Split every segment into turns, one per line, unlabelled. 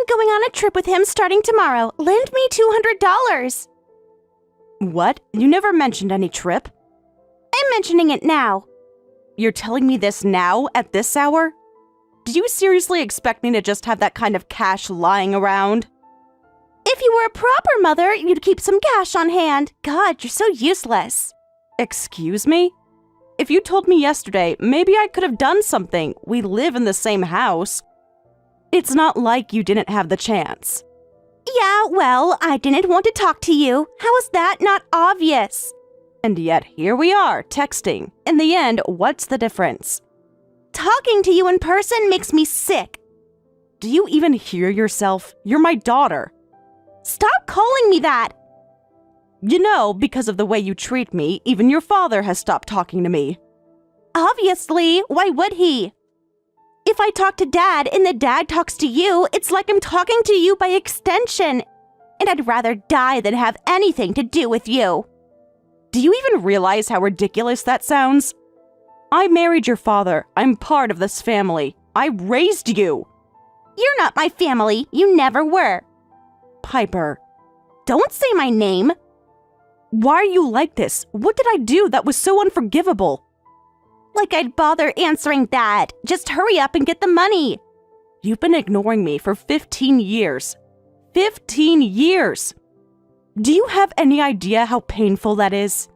going on a trip with him starting tomorrow. Lend me $200.
What? You never mentioned any trip?
I'm mentioning it now.
You're telling me this now, at this hour? Do you seriously expect me to just have that kind of cash lying around?
If you were a proper mother, you'd keep some cash on hand. God, you're so useless.
Excuse me? If you told me yesterday, maybe I could have done something. We live in the same house. It's not like you didn't have the chance.
Yeah, well, I didn't want to talk to you. How is that not obvious?
And yet, here we are, texting. In the end, what's the difference?
Talking to you in person makes me sick.
Do you even hear yourself? You're my daughter.
Stop calling me that.
You know, because of the way you treat me, even your father has stopped talking to me.
Obviously, why would he? If I talk to Dad and the dad talks to you, it's like I'm talking to you by extension. And I'd rather die than have anything to do with you.
Do you even realize how ridiculous that sounds? I married your father. I'm part of this family. I raised you.
You're not my family. You never were.
Piper.
Don't say my name.
Why are you like this? What did I do that was so unforgivable?
Like I'd bother answering that. Just hurry up and get the money.
You've been ignoring me for 15 years. 15 years! Do you have any idea how painful that is?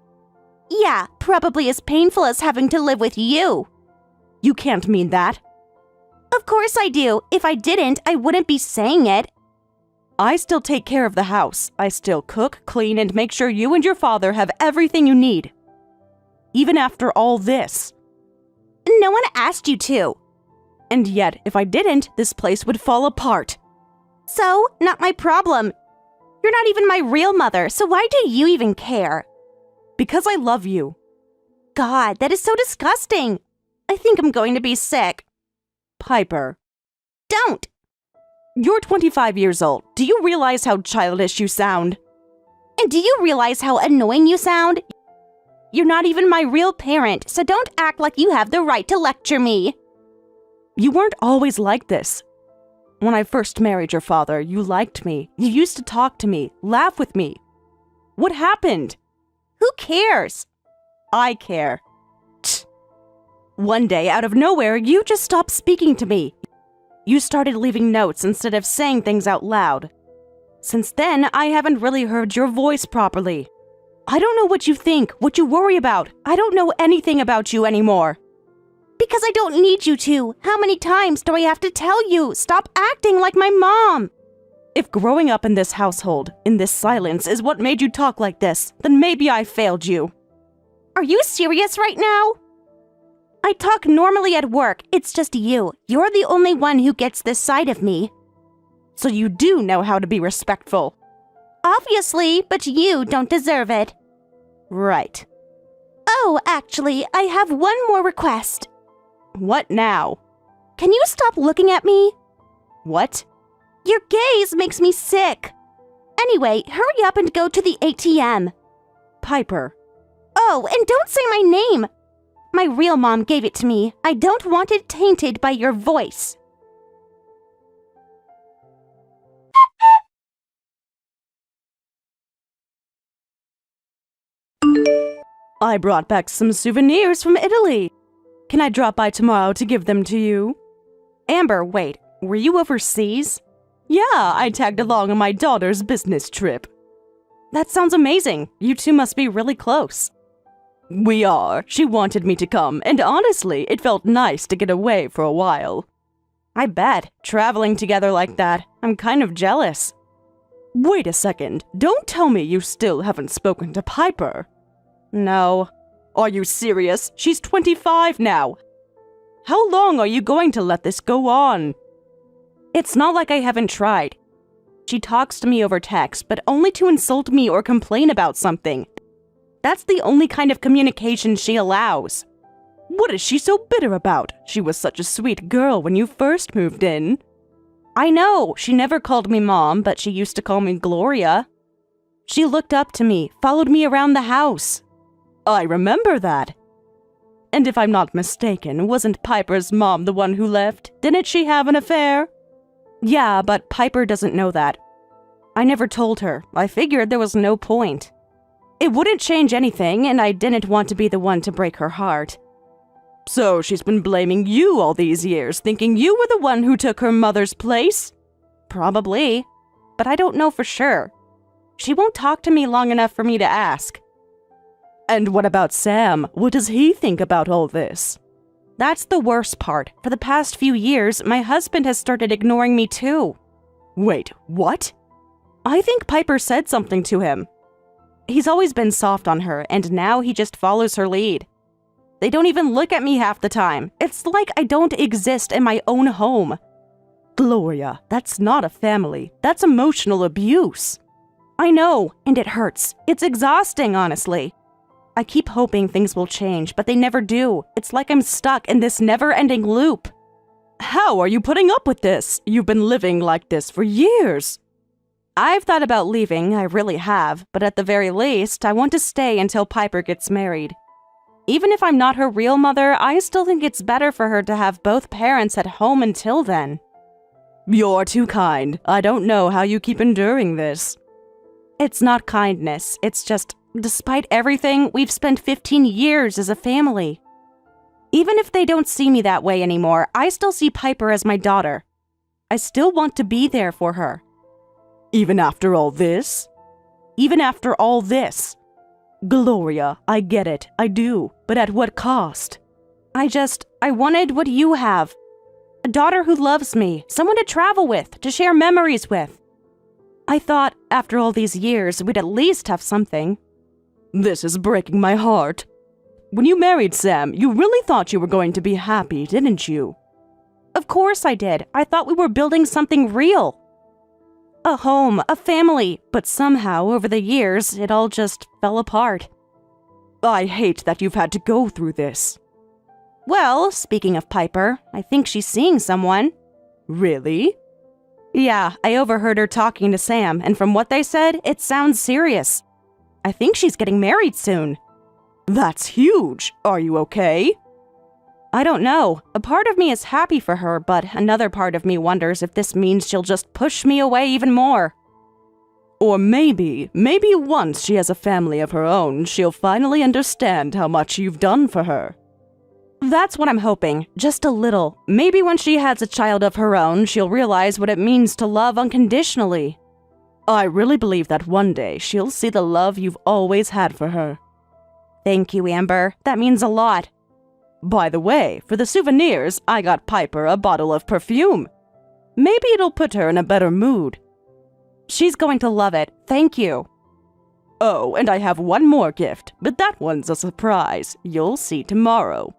Yeah, probably as painful as having to live with you.
You can't mean that.
Of course I do. If I didn't, I wouldn't be saying it.
I still take care of the house. I still cook, clean, and make sure you and your father have everything you need. Even after all this.
No one asked you to.
And yet, if I didn't, this place would fall apart.
So, not my problem. You're not even my real mother, so why do you even care?
Because I love you.
God, that is so disgusting. I think I'm going to be sick.
Piper.
Don't.
You're 25 years old. Do you realize how childish you sound?
And do you realize how annoying you sound? You're not even my real parent, so don't act like you have the right to lecture me.
You weren't always like this. When I first married your father, you liked me. You used to talk to me, laugh with me. What happened?
Who cares?
I care. Tch. One day, out of nowhere, you just stopped speaking to me. You started leaving notes instead of saying things out loud. Since then, I haven't really heard your voice properly. I don't know what you think, what you worry about. I don't know anything about you anymore.
Because I don't need you to. How many times do I have to tell you? Stop acting like my mom.
If growing up in this household, in this silence, is what made you talk like this, then maybe I failed you.
Are you serious right now? I talk normally at work. It's just you. You're the only one who gets this side of me.
So you do know how to be respectful.
Obviously, but you don't deserve it.
Right.
Oh, actually, I have one more request.
What now?
Can you stop looking at me?
What?
Your gaze makes me sick. Anyway, hurry up and go to the ATM.
Piper.
Oh, and don't say my name. My real mom gave it to me. I don't want it tainted by your voice.
I brought back some souvenirs from Italy. Can I drop by tomorrow to give them to you? Amber, wait, were you overseas? Yeah, I tagged along on my daughter's business trip. That sounds amazing. You two must be really close. We are. She wanted me to come, and honestly, it felt nice to get away for a while. I bet, traveling together like that, I'm kind of jealous. Wait a second, don't tell me you still haven't spoken to Piper. No. Are you serious? She's 25 now. How long are you going to let this go on? It's not like I haven't tried. She talks to me over text, but only to insult me or complain about something. That's the only kind of communication she allows. What is she so bitter about? She was such a sweet girl when you first moved in. I know, she never called me Mom, but she used to call me Gloria. She looked up to me, followed me around the house. I remember that. And if I'm not mistaken, wasn't Piper's mom the one who left? Didn't she have an affair? Yeah, but Piper doesn't know that. I never told her. I figured there was no point. It wouldn't change anything, and I didn't want to be the one to break her heart. So she's been blaming you all these years, thinking you were the one who took her mother's place? Probably, but I don't know for sure. She won't talk to me long enough for me to ask. And what about Sam? What does he think about all this? That's the worst part. For the past few years, my husband has started ignoring me too. Wait, what? I think Piper said something to him. He's always been soft on her, and now he just follows her lead. They don't even look at me half the time. It's like I don't exist in my own home. Gloria, that's not a family. That's emotional abuse. I know, and it hurts. It's exhausting, honestly. I keep hoping things will change, but they never do. It's like I'm stuck in this never-ending loop. How are you putting up with this? You've been living like this for years. I've thought about leaving, I really have, but at the very least, I want to stay until Piper gets married. Even if I'm not her real mother, I still think it's better for her to have both parents at home until then. You're too kind. I don't know how you keep enduring this. It's not kindness, it's just, despite everything, we've spent 15 years as a family. Even if they don't see me that way anymore, I still see Piper as my daughter. I still want to be there for her. Even after all this? Even after all this. Gloria, I get it, I do, but at what cost? I wanted what you have. A daughter who loves me, someone to travel with, to share memories with. I thought, after all these years, we'd at least have something. This is breaking my heart. When you married Sam, you really thought you were going to be happy, didn't you? Of course I did. I thought we were building something real. A home, a family, but somehow, over the years, it all just fell apart. I hate that you've had to go through this. Well, speaking of Piper, I think she's seeing someone. Really? Yeah, I overheard her talking to Sam, and from what they said, it sounds serious. I think she's getting married soon. That's huge. Are you okay? I don't know. A part of me is happy for her, but another part of me wonders if this means she'll just push me away even more. Or maybe once she has a family of her own, she'll finally understand how much you've done for her. That's what I'm hoping, just a little. Maybe when she has a child of her own, she'll realize what it means to love unconditionally. I really believe that one day she'll see the love you've always had for her. Thank you, Amber. That means a lot. By the way, for the souvenirs, I got Piper a bottle of perfume. Maybe it'll put her in a better mood. She's going to love it. Thank you. Oh, and I have one more gift, but that one's a surprise. You'll see tomorrow.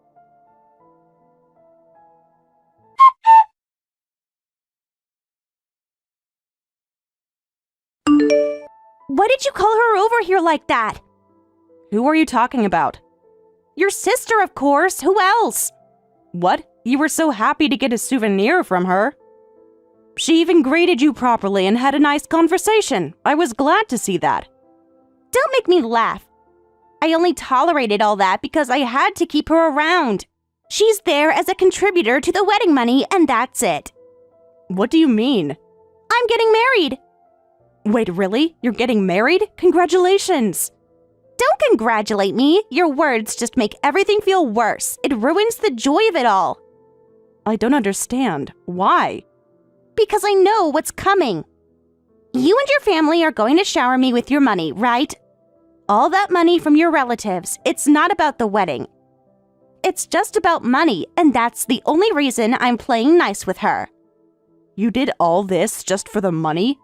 Why did you call her over here like that?
Who are you talking about?
Your sister, of course. Who else?
What? You were so happy to get a souvenir from her. She even greeted you properly and had a nice conversation. I was glad to see that.
Don't make me laugh. I only tolerated all that because I had to keep her around. She's there as a contributor to the wedding money, and that's it.
What do you mean?
I'm getting married.
Wait, really? You're getting married? Congratulations!
Don't congratulate me. Your words just make everything feel worse. It ruins the joy of it all.
I don't understand. Why?
Because I know what's coming. You and your family are going to shower me with your money, right? All that money from your relatives. It's not about the wedding. It's just about money, and that's the only reason I'm playing nice with her.
You did all this just for the money?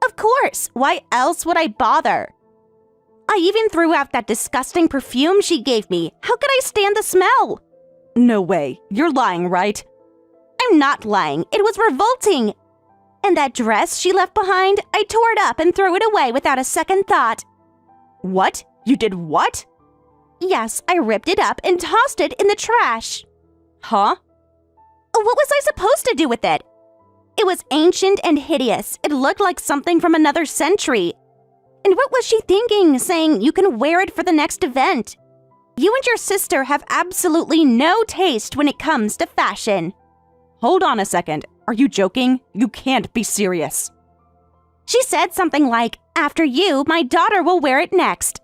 Of course. Why else would I bother? I even threw out that disgusting perfume she gave me. How could I stand the smell?
No way. You're lying, right?
I'm not lying. It was revolting. And that dress she left behind, I tore it up and threw it away without a second thought.
What? You did what?
Yes, I ripped it up and tossed it in the trash.
Huh?
What was I supposed to do with it? It was ancient and hideous. It looked like something from another century. And what was she thinking, saying you can wear it for the next event? You and your sister have absolutely no taste when it comes to fashion.
Hold on a second. Are you joking? You can't be serious.
She said something like, "After you, my daughter will wear it next."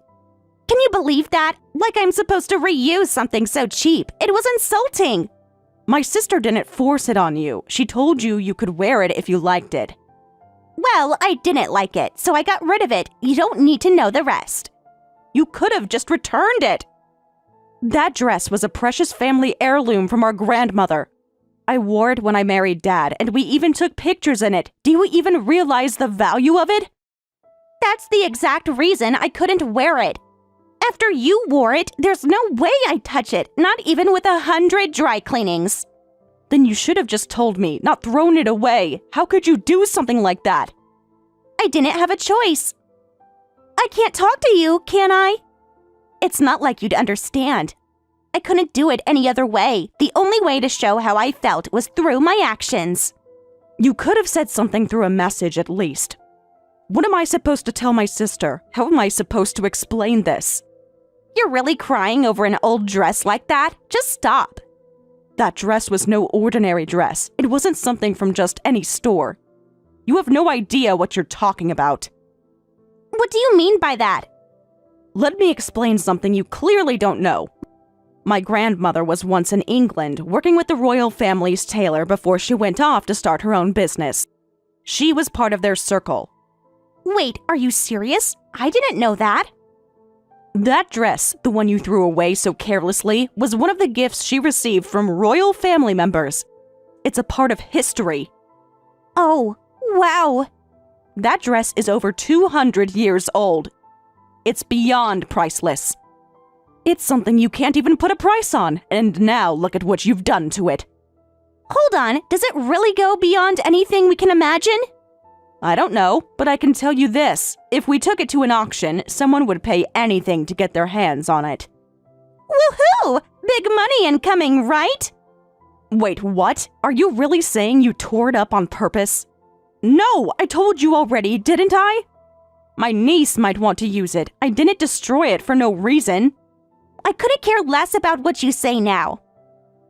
Can you believe that? Like I'm supposed to reuse something so cheap. It was insulting.
My sister didn't force it on you. She told you you could wear it if you liked it.
Well, I didn't like it, so I got rid of it. You don't need to know the rest.
You could have just returned it. That dress was a precious family heirloom from our grandmother. I wore it when I married Dad, and we even took pictures in it. Do you even realize the value of it?
That's the exact reason I couldn't wear it. After you wore it, there's no way I'd touch it, not even with 100 dry cleanings.
Then you should have just told me, not thrown it away. How could you do something like that?
I didn't have a choice. I can't talk to you, can I? It's not like you'd understand. I couldn't do it any other way. The only way to show how I felt was through my actions.
You could have said something through a message at least. What am I supposed to tell my sister? How am I supposed to explain this?
You're really crying over an old dress like that? Just stop.
That dress was no ordinary dress. It wasn't something from just any store. You have no idea what you're talking about.
What do you mean by that?
Let me explain something you clearly don't know. My grandmother was once in England working with the royal family's tailor before she went off to start her own business. She was part of their circle.
Wait, are you serious? I didn't know that.
That dress, the one you threw away so carelessly, was one of the gifts she received from royal family members. It's a part of history.
Oh, wow.
That dress is over 200 years old. It's beyond priceless. It's something you can't even put a price on, and now look at what you've done to it.
Hold on, does it really go beyond anything we can imagine?
I don't know, but I can tell you this. If we took it to an auction, someone would pay anything to get their hands on it.
Woohoo! Big money incoming, right?
Wait, what? Are you really saying you tore it up on purpose? No, I told you already, didn't I? My niece might want to use it. I didn't destroy it for no reason.
I couldn't care less about what you say now.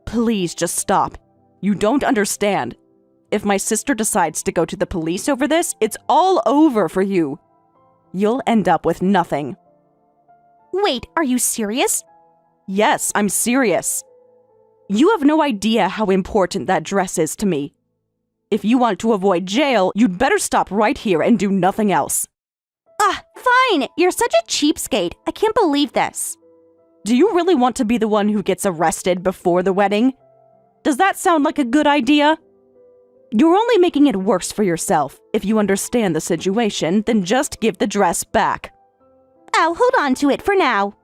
Please just stop. You don't understand. If my sister decides to go to the police over this, it's all over for you. You'll end up with nothing.
Wait, are you serious?
Yes, I'm serious. You have no idea how important that dress is to me. If you want to avoid jail, you'd better stop right here and do nothing else.
Fine. You're such a cheapskate. I can't believe this.
Do you really want to be the one who gets arrested before the wedding? Does that sound like a good idea? You're only making it worse for yourself. If you understand the situation, then just give the dress back.
I'll hold on to it for now.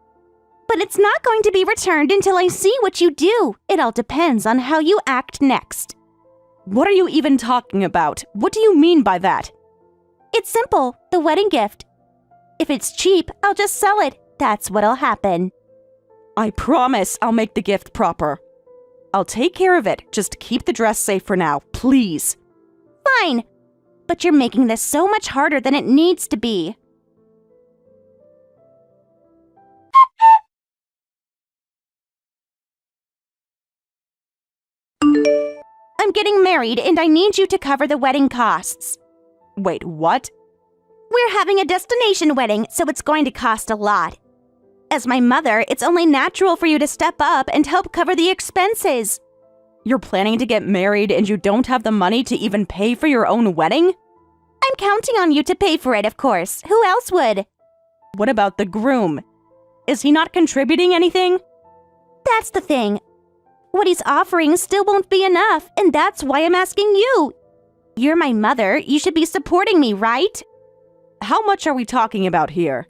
But it's not going to be returned until I see what you do. It all depends on how you act next.
What are you even talking about? What do you mean by that?
It's simple, the wedding gift. If it's cheap, I'll just sell it. That's what'll happen.
I promise I'll make the gift proper. I'll take care of it. Just keep the dress safe for now, please.
Fine. But you're making this so much harder than it needs to be. I'm getting married and I need you to cover the wedding costs.
Wait, what?
We're having a destination wedding, so it's going to cost a lot. As my mother, it's only natural for you to step up and help cover the expenses.
You're planning to get married and you don't have the money to even pay for your own wedding?
I'm counting on you to pay for it, of course. Who else would?
What about the groom? Is he not contributing anything?
That's the thing. What he's offering still won't be enough, and that's why I'm asking you. You're my mother. You should be supporting me, right?
How much are we talking about here?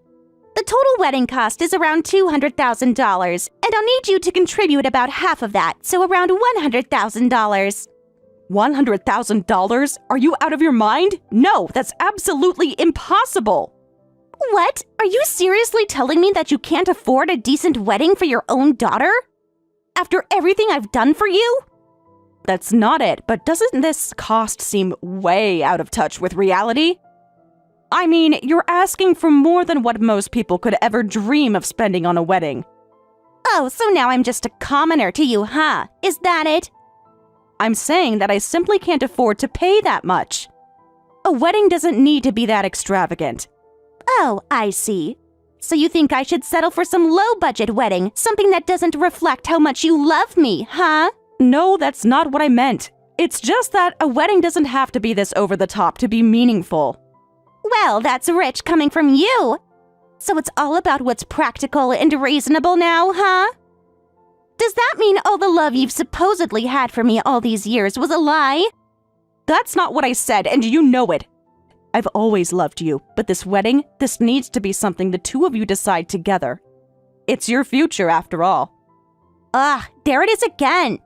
The total wedding cost is around $200,000, and I'll need you to contribute about half of that, so around $100,000.
$100,000? Are you out of your mind? No, that's absolutely impossible.
What? Are you seriously telling me that you can't afford a decent wedding for your own daughter? After everything I've done for you?
That's not it, but doesn't this cost seem way out of touch with reality? I mean, you're asking for more than what most people could ever dream of spending on a wedding.
Oh, so now I'm just a commoner to you, huh? Is that it?
I'm saying that I simply can't afford to pay that much. A wedding doesn't need to be that extravagant.
Oh, I see. So you think I should settle for some low-budget wedding, something that doesn't reflect how much you love me, huh?
No, that's not what I meant. It's just that a wedding doesn't have to be this over the top to be meaningful.
Well, that's rich coming from you. So it's all about what's practical and reasonable now, huh? Does that mean all the love you've supposedly had for me all these years was a lie?
That's not what I said, and you know it. I've always loved you, but this wedding, this needs to be something the two of you decide together. It's your future, after all.
There it is again.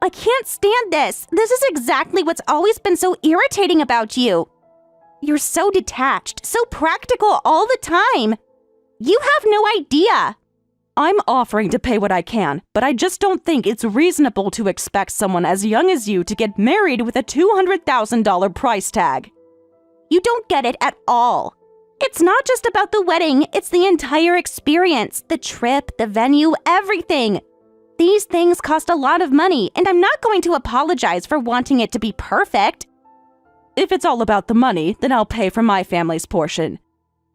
I can't stand this. This is exactly what's always been so irritating about you. You're so detached, so practical all the time. You have no idea.
I'm offering to pay what I can, but I just don't think it's reasonable to expect someone as young as you to get married with a $200,000 price tag.
You don't get it at all. It's not just about the wedding, it's the entire experience, the trip, the venue, everything. These things cost a lot of money, and I'm not going to apologize for wanting it to be perfect.
If it's all about the money, then I'll pay for my family's portion.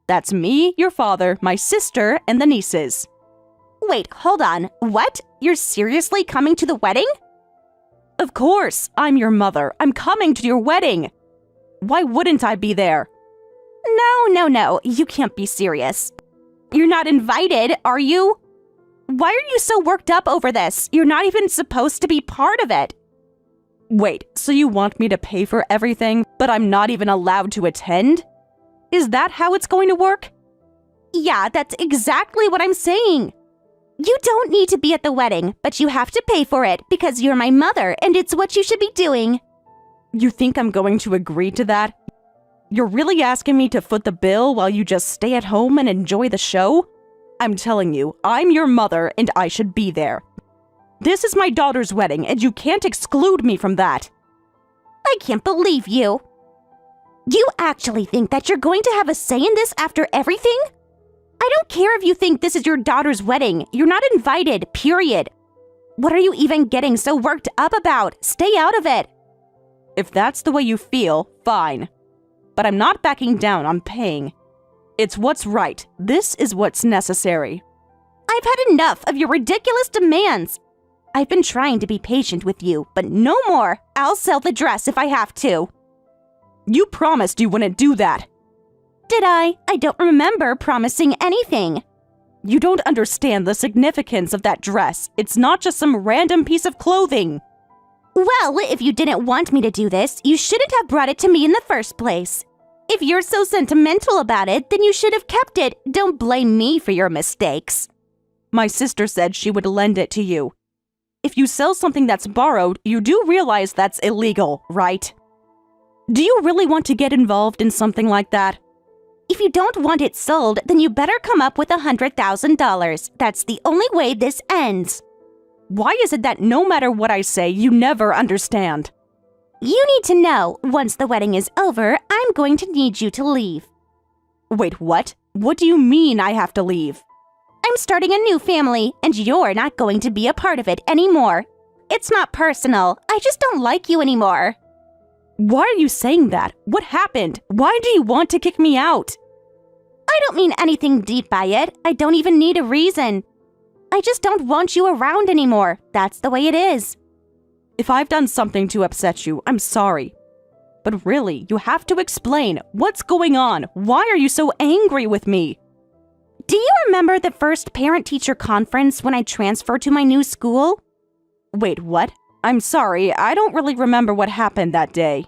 That's me, your father, my sister, and the nieces.
Wait, hold on. What? You're seriously coming to the wedding?
Of course, I'm your mother. I'm coming to your wedding. Why wouldn't I be there?
No. You can't be serious. You're not invited, are you? Why are you so worked up over this? You're not even supposed to be part of it.
Wait, so you want me to pay for everything, but I'm not even allowed to attend? Is that how it's going to work?
Yeah, that's exactly what I'm saying. You don't need to be at the wedding, but you have to pay for it because you're my mother and it's what you should be doing.
You think I'm going to agree to that? You're really asking me to foot the bill while you just stay at home and enjoy the show? I'm telling you, I'm your mother and I should be there. This is my daughter's wedding and you can't exclude me from that.
I can't believe you. You actually think that you're going to have a say in this after everything? I don't care if you think this is your daughter's wedding. You're not invited, period. What are you even getting so worked up about? Stay out of it.
If that's the way you feel, fine. But I'm not backing down on paying. It's what's right. This is what's necessary.
I've had enough of your ridiculous demands. I've been trying to be patient with you, but no more. I'll sell the dress if I have to.
You promised you wouldn't do that.
Did I? I don't remember promising anything.
You don't understand the significance of that dress. It's not just some random piece of clothing.
Well, if you didn't want me to do this, you shouldn't have brought it to me in the first place. If you're so sentimental about it, then you should have kept it. Don't blame me for your mistakes.
My sister said she would lend it to you. If you sell something that's borrowed, you do realize that's illegal, right? Do you really want to get involved in something like that?
If you don't want it sold, then you better come up with $100,000. That's the only way this ends.
Why is it that no matter what I say, you never understand?
You need to know, once the wedding is over, I'm going to need you to leave.
Wait, what? What do you mean I have to leave?
I'm starting a new family, and you're not going to be a part of it anymore. It's not personal. I just don't like you anymore.
Why are you saying that? What happened? Why do you want to kick me out?
I don't mean anything deep by it. I don't even need a reason. I just don't want you around anymore. That's the way it is.
If I've done something to upset you, I'm sorry. But really, you have to explain. What's going on? Why are you so angry with me?
Do you remember the first parent-teacher conference when I transferred to my new school?
Wait, what? I'm sorry, I don't really remember what happened that day.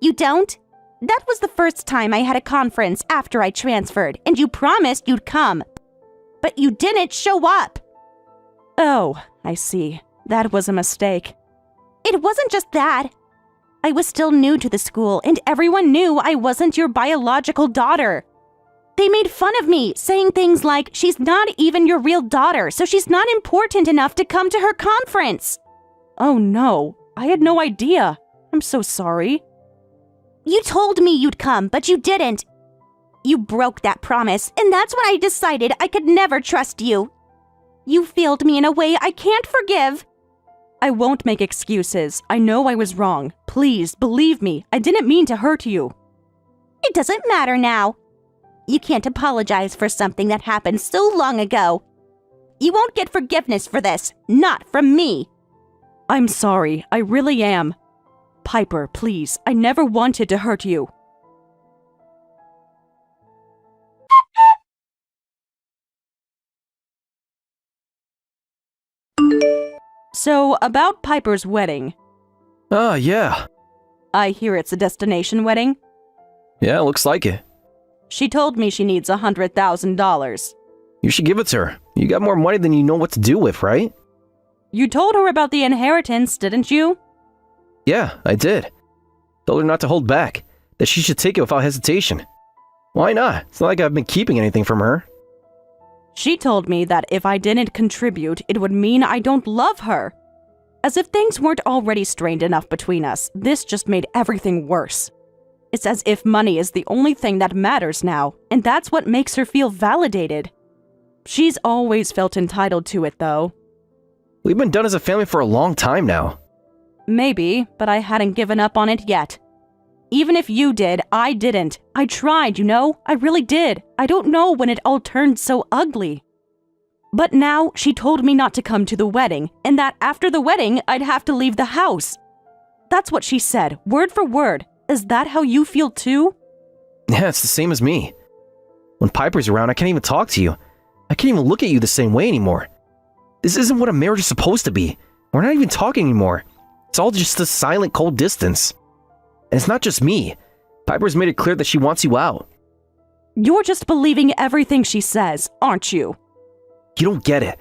You don't? That was the first time I had a conference after I transferred, and you promised you'd come. But you didn't show up.
Oh, I see. That was a mistake.
It wasn't just that. I was still new to the school, and everyone knew I wasn't your biological daughter. They made fun of me, saying things like, she's not even your real daughter, so she's not important enough to come to her conference.
Oh no, I had no idea. I'm so sorry.
You told me you'd come, but you didn't. You broke that promise, and that's when I decided I could never trust you. You failed me in a way I can't forgive.
I won't make excuses. I know I was wrong. Please, believe me, I didn't mean to hurt you.
It doesn't matter now. You can't apologize for something that happened so long ago. You won't get forgiveness for this, not from me.
I'm sorry, I really am. Piper, please, I never wanted to hurt you. So, about Piper's wedding.
Ah, yeah.
I hear it's a destination wedding.
Yeah, looks like it.
She told me she needs $100,000.
You should give it to her. You got more money than you know what to do with, right?
You told her about the inheritance, didn't you?
Yeah, I did. Told her not to hold back, that she should take it without hesitation. Why not? It's not like I've been keeping anything from her.
She told me that if I didn't contribute, it would mean I don't love her. As if things weren't already strained enough between us, this just made everything worse. It's as if money is the only thing that matters now, and that's what makes her feel validated. She's always felt entitled to it, though.
We've been done as a family for a long time now.
Maybe, but I hadn't given up on it yet. Even if you did, I didn't. I tried, you know? I really did. I don't know when it all turned so ugly. But now, she told me not to come to the wedding, and that after the wedding, I'd have to leave the house. That's what she said, word for word. Is that how you feel too?
Yeah, it's the same as me. When Piper's around, I can't even talk to you. I can't even look at you the same way anymore. This isn't what a marriage is supposed to be. We're not even talking anymore. It's all just a silent, cold distance. And it's not just me. Piper's made it clear that she wants you out.
You're just believing everything she says, aren't you?
You don't get it.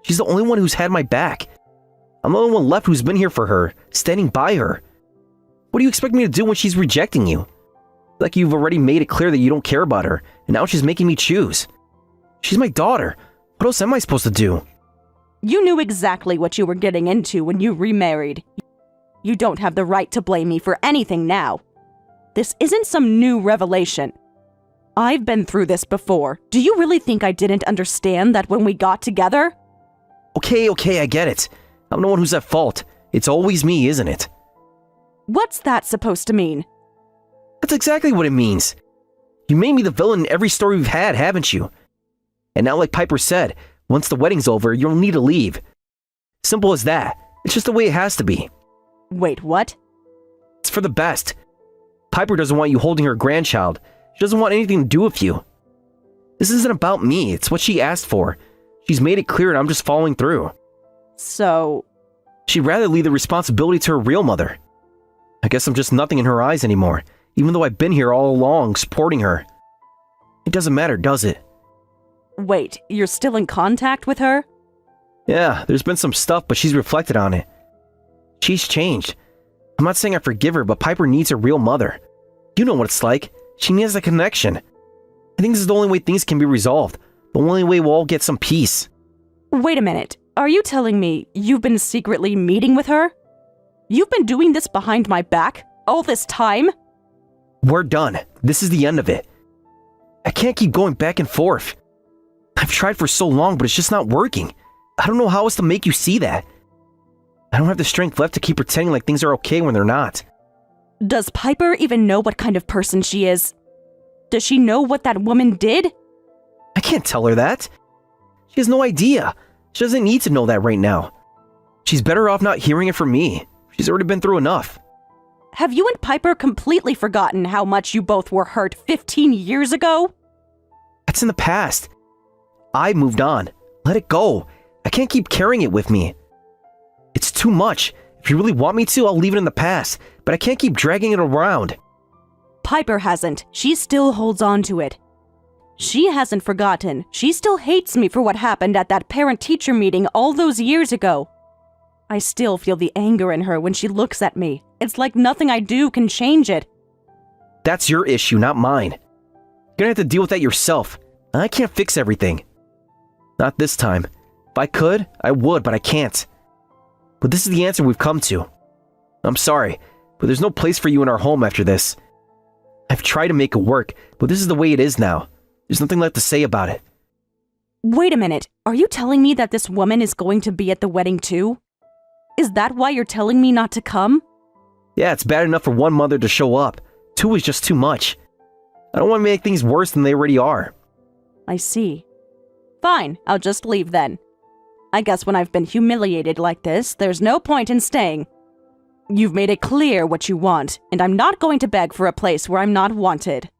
She's the only one who's had my back. I'm the only one left who's been here for her, standing by her. What do you expect me to do when she's rejecting you? Like you've already made it clear that you don't care about her, and now she's making me choose. She's my daughter. What else am I supposed to do?
You knew exactly what you were getting into when you remarried. You don't have the right to blame me for anything now. This isn't some new revelation. I've been through this before. Do you really think I didn't understand that when we got together?
Okay, I get it. I'm the one who's at fault. It's always me, isn't it?
What's that supposed to mean?
That's exactly what it means. You made me the villain in every story we've had, haven't you? And now, like Piper said, once the wedding's over, you'll need to leave. Simple as that. It's just the way it has to be.
Wait, what?
It's for the best. Piper doesn't want you holding her grandchild. She doesn't want anything to do with you. This isn't about me. It's what she asked for. She's made it clear and I'm just following through.
So...
She'd rather leave the responsibility to her real mother. I guess I'm just nothing in her eyes anymore, even though I've been here all along, supporting her. It doesn't matter, does it?
Wait, you're still in contact with her?
Yeah, there's been some stuff, but she's reflected on it. She's changed. I'm not saying I forgive her, but Piper needs her real mother. You know what it's like. She needs a connection. I think this is the only way things can be resolved. The only way we'll all get some peace.
Wait a minute. Are you telling me you've been secretly meeting with her? You've been doing this behind my back all this time?
We're done. This is the end of it. I can't keep going back and forth. I've tried for so long, but it's just not working. I don't know how else to make you see that. I don't have the strength left to keep pretending like things are okay when they're not.
Does Piper even know what kind of person she is? Does she know what that woman did?
I can't tell her that. She has no idea. She doesn't need to know that right now. She's better off not hearing it from me. She's already been through enough.
Have you and Piper completely forgotten how much you both were hurt 15 years ago?
That's in the past. I moved on. Let it go. I can't keep carrying it with me. It's too much. If you really want me to, I'll leave it in the past, but I can't keep dragging it around.
Piper hasn't. She still holds on to it. She hasn't forgotten. She still hates me for what happened at that parent-teacher meeting all those years ago. I still feel the anger in her when she looks at me. It's like nothing I do can change it.
That's your issue, not mine. You're gonna have to deal with that yourself. I can't fix everything. Not this time. If I could, I would, but I can't. But this is the answer we've come to. I'm sorry, but there's no place for you in our home after this. I've tried to make it work, but this is the way it is now. There's nothing left to say about it.
Wait a minute. Are you telling me that this woman is going to be at the wedding too? Is that why you're telling me not to come?
Yeah, it's bad enough for one mother to show up. Two is just too much. I don't want to make things worse than they already are.
I see. Fine, I'll just leave then. I guess when I've been humiliated like this, there's no point in staying. You've made it clear what you want, and I'm not going to beg for a place where I'm not wanted.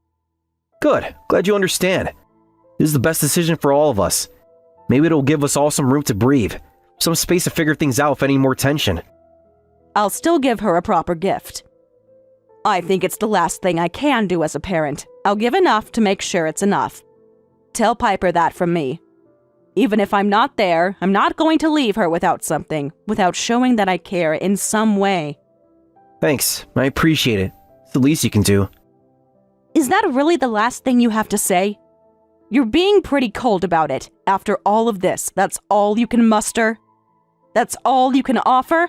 Good. Glad you understand. This is the best decision for all of us. Maybe it'll give us all some room to breathe. Some space to figure things out without any more tension.
I'll still give her a proper gift. I think it's the last thing I can do as a parent. I'll give enough to make sure it's enough. Tell Piper that from me. Even if I'm not there, I'm not going to leave her without something, without showing that I care in some way.
Thanks. I appreciate it. It's the least you can do.
Is that really the last thing you have to say? You're being pretty cold about it. After all of this, that's all you can muster? That's all you can offer?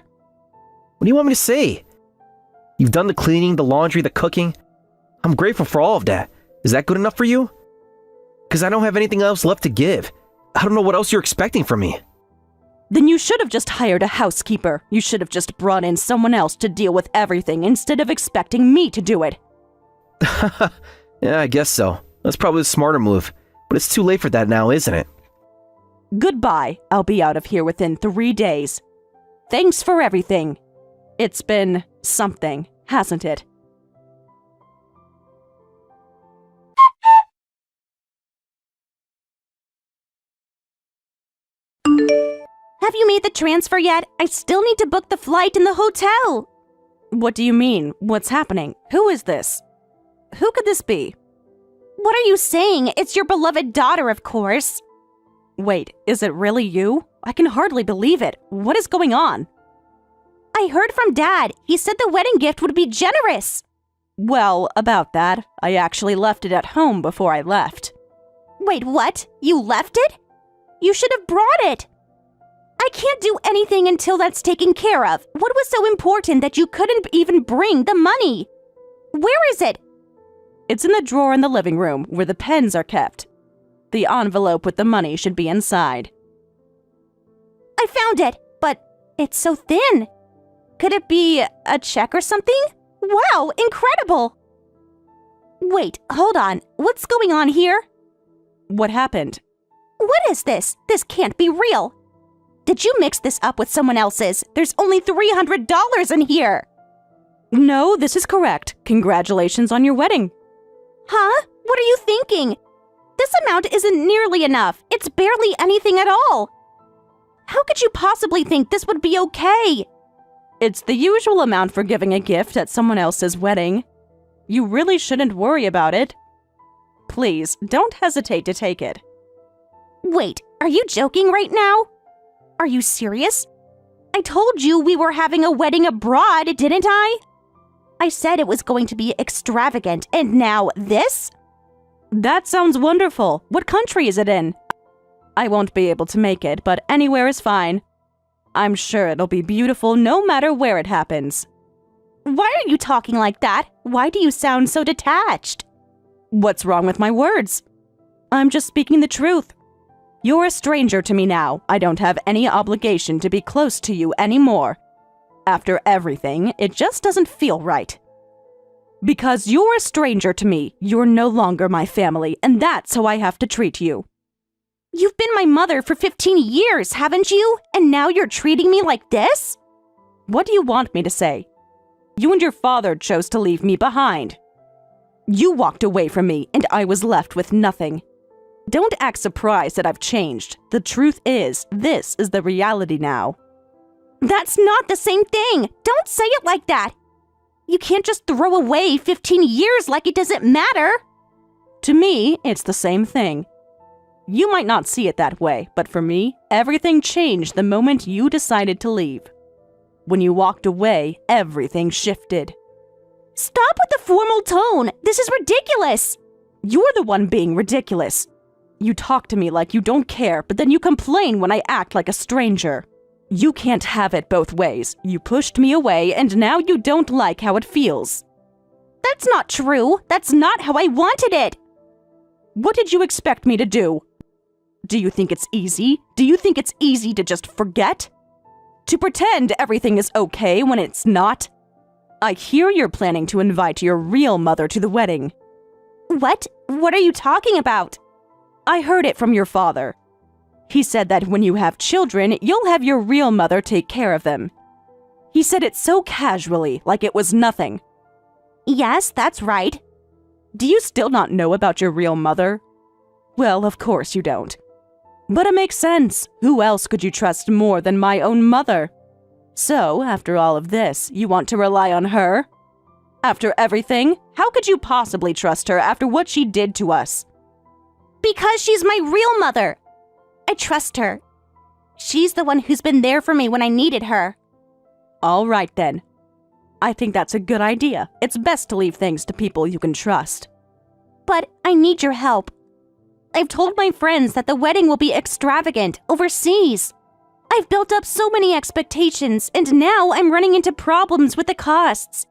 What do you want me to say? You've done the cleaning, the laundry, the cooking. I'm grateful for all of that. Is that good enough for you? Because I don't have anything else left to give. I don't know what else you're expecting from me.
Then you should have just hired a housekeeper. You should have just brought in someone else to deal with everything instead of expecting me to do it.
Yeah, I guess so. That's probably the smarter move. But it's too late for that now, isn't it?
Goodbye. I'll be out of here within 3 days. Thanks for everything. It's been something, hasn't it?
Have you made the transfer yet? I still need to book the flight and the hotel.
What do you mean? What's happening? Who is this? Who could this be?
What are you saying? It's your beloved daughter, of course.
Wait, is it really you? I can hardly believe it. What is going on?
I heard from Dad. He said the wedding gift would be generous.
Well, about that, I actually left it at home before I left.
Wait, what? You left it? You should have brought it. I can't do anything until that's taken care of. What was so important that you couldn't even bring the money? Where is it?
It's in the drawer in the living room where the pens are kept. The envelope with the money should be inside.
I found it, but it's so thin. Could it be a check or something? Wow, incredible! Wait, hold on. What's going on here?
What happened?
What is this? This can't be real. Did you mix this up with someone else's? There's only $300 in here.
No, this is correct. Congratulations on your wedding.
Huh? What are you thinking? This amount isn't nearly enough. It's barely anything at all. How could you possibly think this would be okay?
It's the usual amount for giving a gift at someone else's wedding. You really shouldn't worry about it. Please, don't hesitate to take it.
Wait, are you joking right now? Are you serious? I told you we were having a wedding abroad, didn't I? I said it was going to be extravagant, and now this?
That sounds wonderful. What country is it in? I won't be able to make it, but anywhere is fine. I'm sure it'll be beautiful no matter where it happens.
Why are you talking like that? Why do you sound so detached?
What's wrong with my words? I'm just speaking the truth. You're a stranger to me now. I don't have any obligation to be close to you anymore. After everything, it just doesn't feel right. Because you're a stranger to me, you're no longer my family, and that's how I have to treat you.
You've been my mother for 15 years, haven't you? And now you're treating me like this?
What do you want me to say? You and your father chose to leave me behind. You walked away from me, and I was left with nothing. Don't act surprised that I've changed. The truth is, this is the reality now.
That's not the same thing. Don't say it like that. You can't just throw away 15 years like it doesn't matter.
To me, it's the same thing. You might not see it that way, but for me, everything changed the moment you decided to leave. When you walked away, everything shifted.
Stop with the formal tone. This is ridiculous.
You're the one being ridiculous. You talk to me like you don't care, but then you complain when I act like a stranger. You can't have it both ways. You pushed me away, and now you don't like how it feels.
That's not true. That's not how I wanted it.
What did you expect me to do? Do you think it's easy? Do you think it's easy to just forget? To pretend everything is okay when it's not? I hear you're planning to invite your real mother to the wedding.
What? What are you talking about?
I heard it from your father. He said that when you have children, you'll have your real mother take care of them. He said it so casually, like it was nothing.
Yes, that's right.
Do you still not know about your real mother? Well, of course you don't. But it makes sense. Who else could you trust more than my own mother? So, after all of this, you want to rely on her? After everything, how could you possibly trust her after what she did to us?
Because she's my real mother. I trust her. She's the one who's been there for me when I needed her.
All right then. I think that's a good idea. It's best to leave things to people you can trust.
But I need your help. I've told my friends that the wedding will be extravagant, overseas. I've built up so many expectations, and now I'm running into problems with the costs.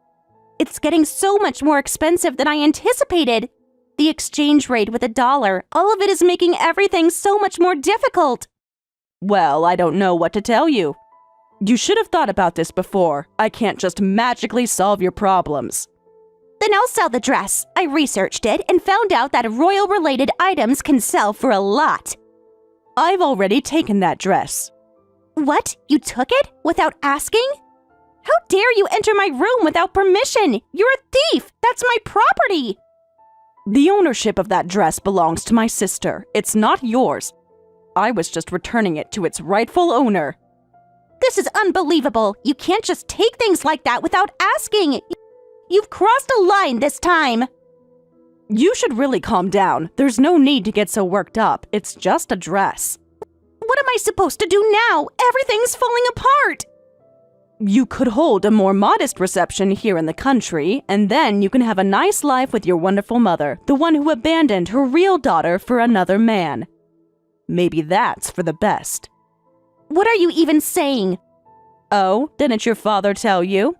It's getting so much more expensive than I anticipated. The exchange rate with the dollar, all of it is making everything so much more difficult.
Well, I don't know what to tell you. You should have thought about this before. I can't just magically solve your problems.
Then I'll sell the dress. I researched it and found out that royal-related items can sell for a lot.
I've already taken that dress.
What? You took it? Without asking? How dare you enter my room without permission? You're a thief! That's my property!
The ownership of that dress belongs to my sister. It's not yours. I was just returning it to its rightful owner.
This is unbelievable. You can't just take things like that without asking. You've crossed a line this time.
You should really calm down. There's no need to get so worked up. It's just a dress.
What am I supposed to do now? Everything's falling apart.
You could hold a more modest reception here in the country, and then you can have a nice life with your wonderful mother, the one who abandoned her real daughter for another man. Maybe that's for the best.
What are you even saying?
Oh, didn't your father tell you?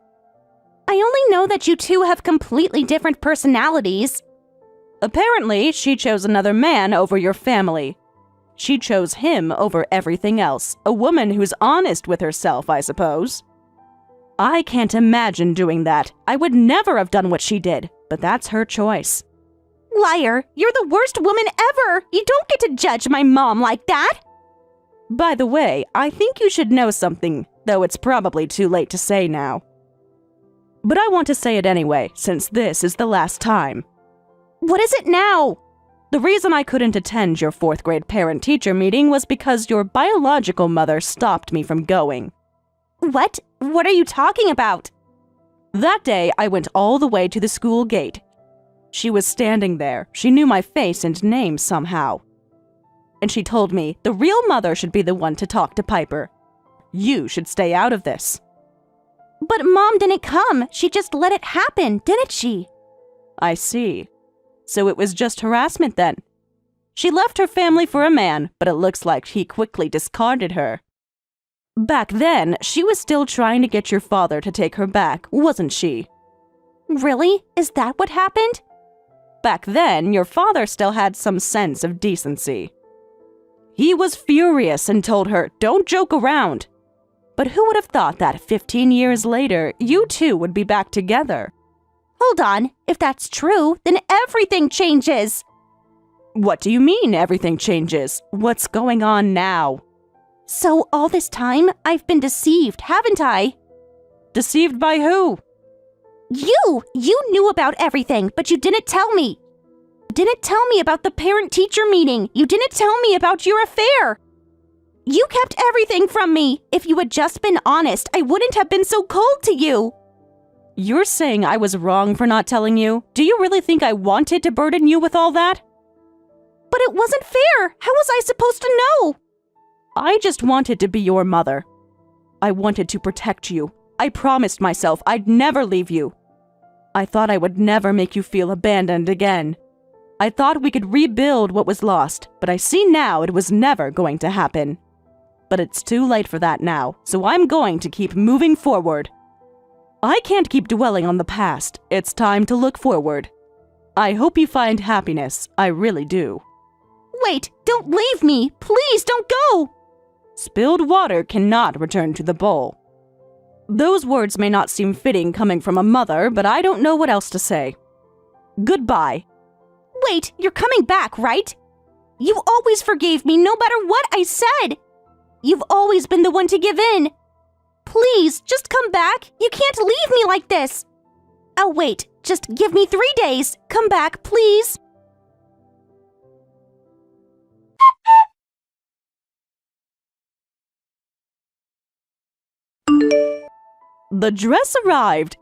I only know that you two have completely different personalities.
Apparently, she chose another man over your family. She chose him over everything else. A woman who's honest with herself, I suppose. I can't imagine doing that. I would never have done what she did, but that's her choice.
Liar! You're the worst woman ever! You don't get to judge my mom like that!
By the way, I think you should know something, though it's probably too late to say now. But I want to say it anyway, since this is the last time.
What is it now?
The reason I couldn't attend your 4th grade parent-teacher meeting was because your biological mother stopped me from going.
What? What are you talking about?
That day, I went all the way to the school gate. She was standing there. She knew my face and name somehow. And she told me the real mother should be the one to talk to Piper. You should stay out of this.
But Mom didn't come. She just let it happen, didn't she?
I see. So it was just harassment then. She left her family for a man, but it looks like he quickly discarded her. Back then, she was still trying to get your father to take her back, wasn't she?
Really? Is that what happened?
Back then, your father still had some sense of decency. He was furious and told her, "Don't joke around." But who would have thought that 15 years later, you two would be back together?
Hold on. If that's true, then everything changes.
What do you mean everything changes? What's going on now?
So all this time, I've been deceived, haven't I?
Deceived by who?
You knew about everything, but you didn't tell me. You didn't tell me about the parent-teacher meeting. You didn't tell me about your affair. You kept everything from me. If you had just been honest, I wouldn't have been so cold to you.
You're saying I was wrong for not telling you? Do you really think I wanted to burden you with all that?
But it wasn't fair. How was I supposed to know?
I just wanted to be your mother. I wanted to protect you. I promised myself I'd never leave you. I thought I would never make you feel abandoned again. I thought we could rebuild what was lost, but I see now it was never going to happen. But it's too late for that now, so I'm going to keep moving forward. I can't keep dwelling on the past. It's time to look forward. I hope you find happiness. I really do.
Wait, don't leave me. Please don't go.
Spilled water cannot return to the bowl. Those words may not seem fitting coming from a mother, but I don't know what else to say. Goodbye.
Wait, you're coming back, right? You always forgave me no matter what I said. You've always been the one to give in. Please, just come back. You can't leave me like this. Oh, wait, just give me 3 days. Come back, please.
The dress arrived.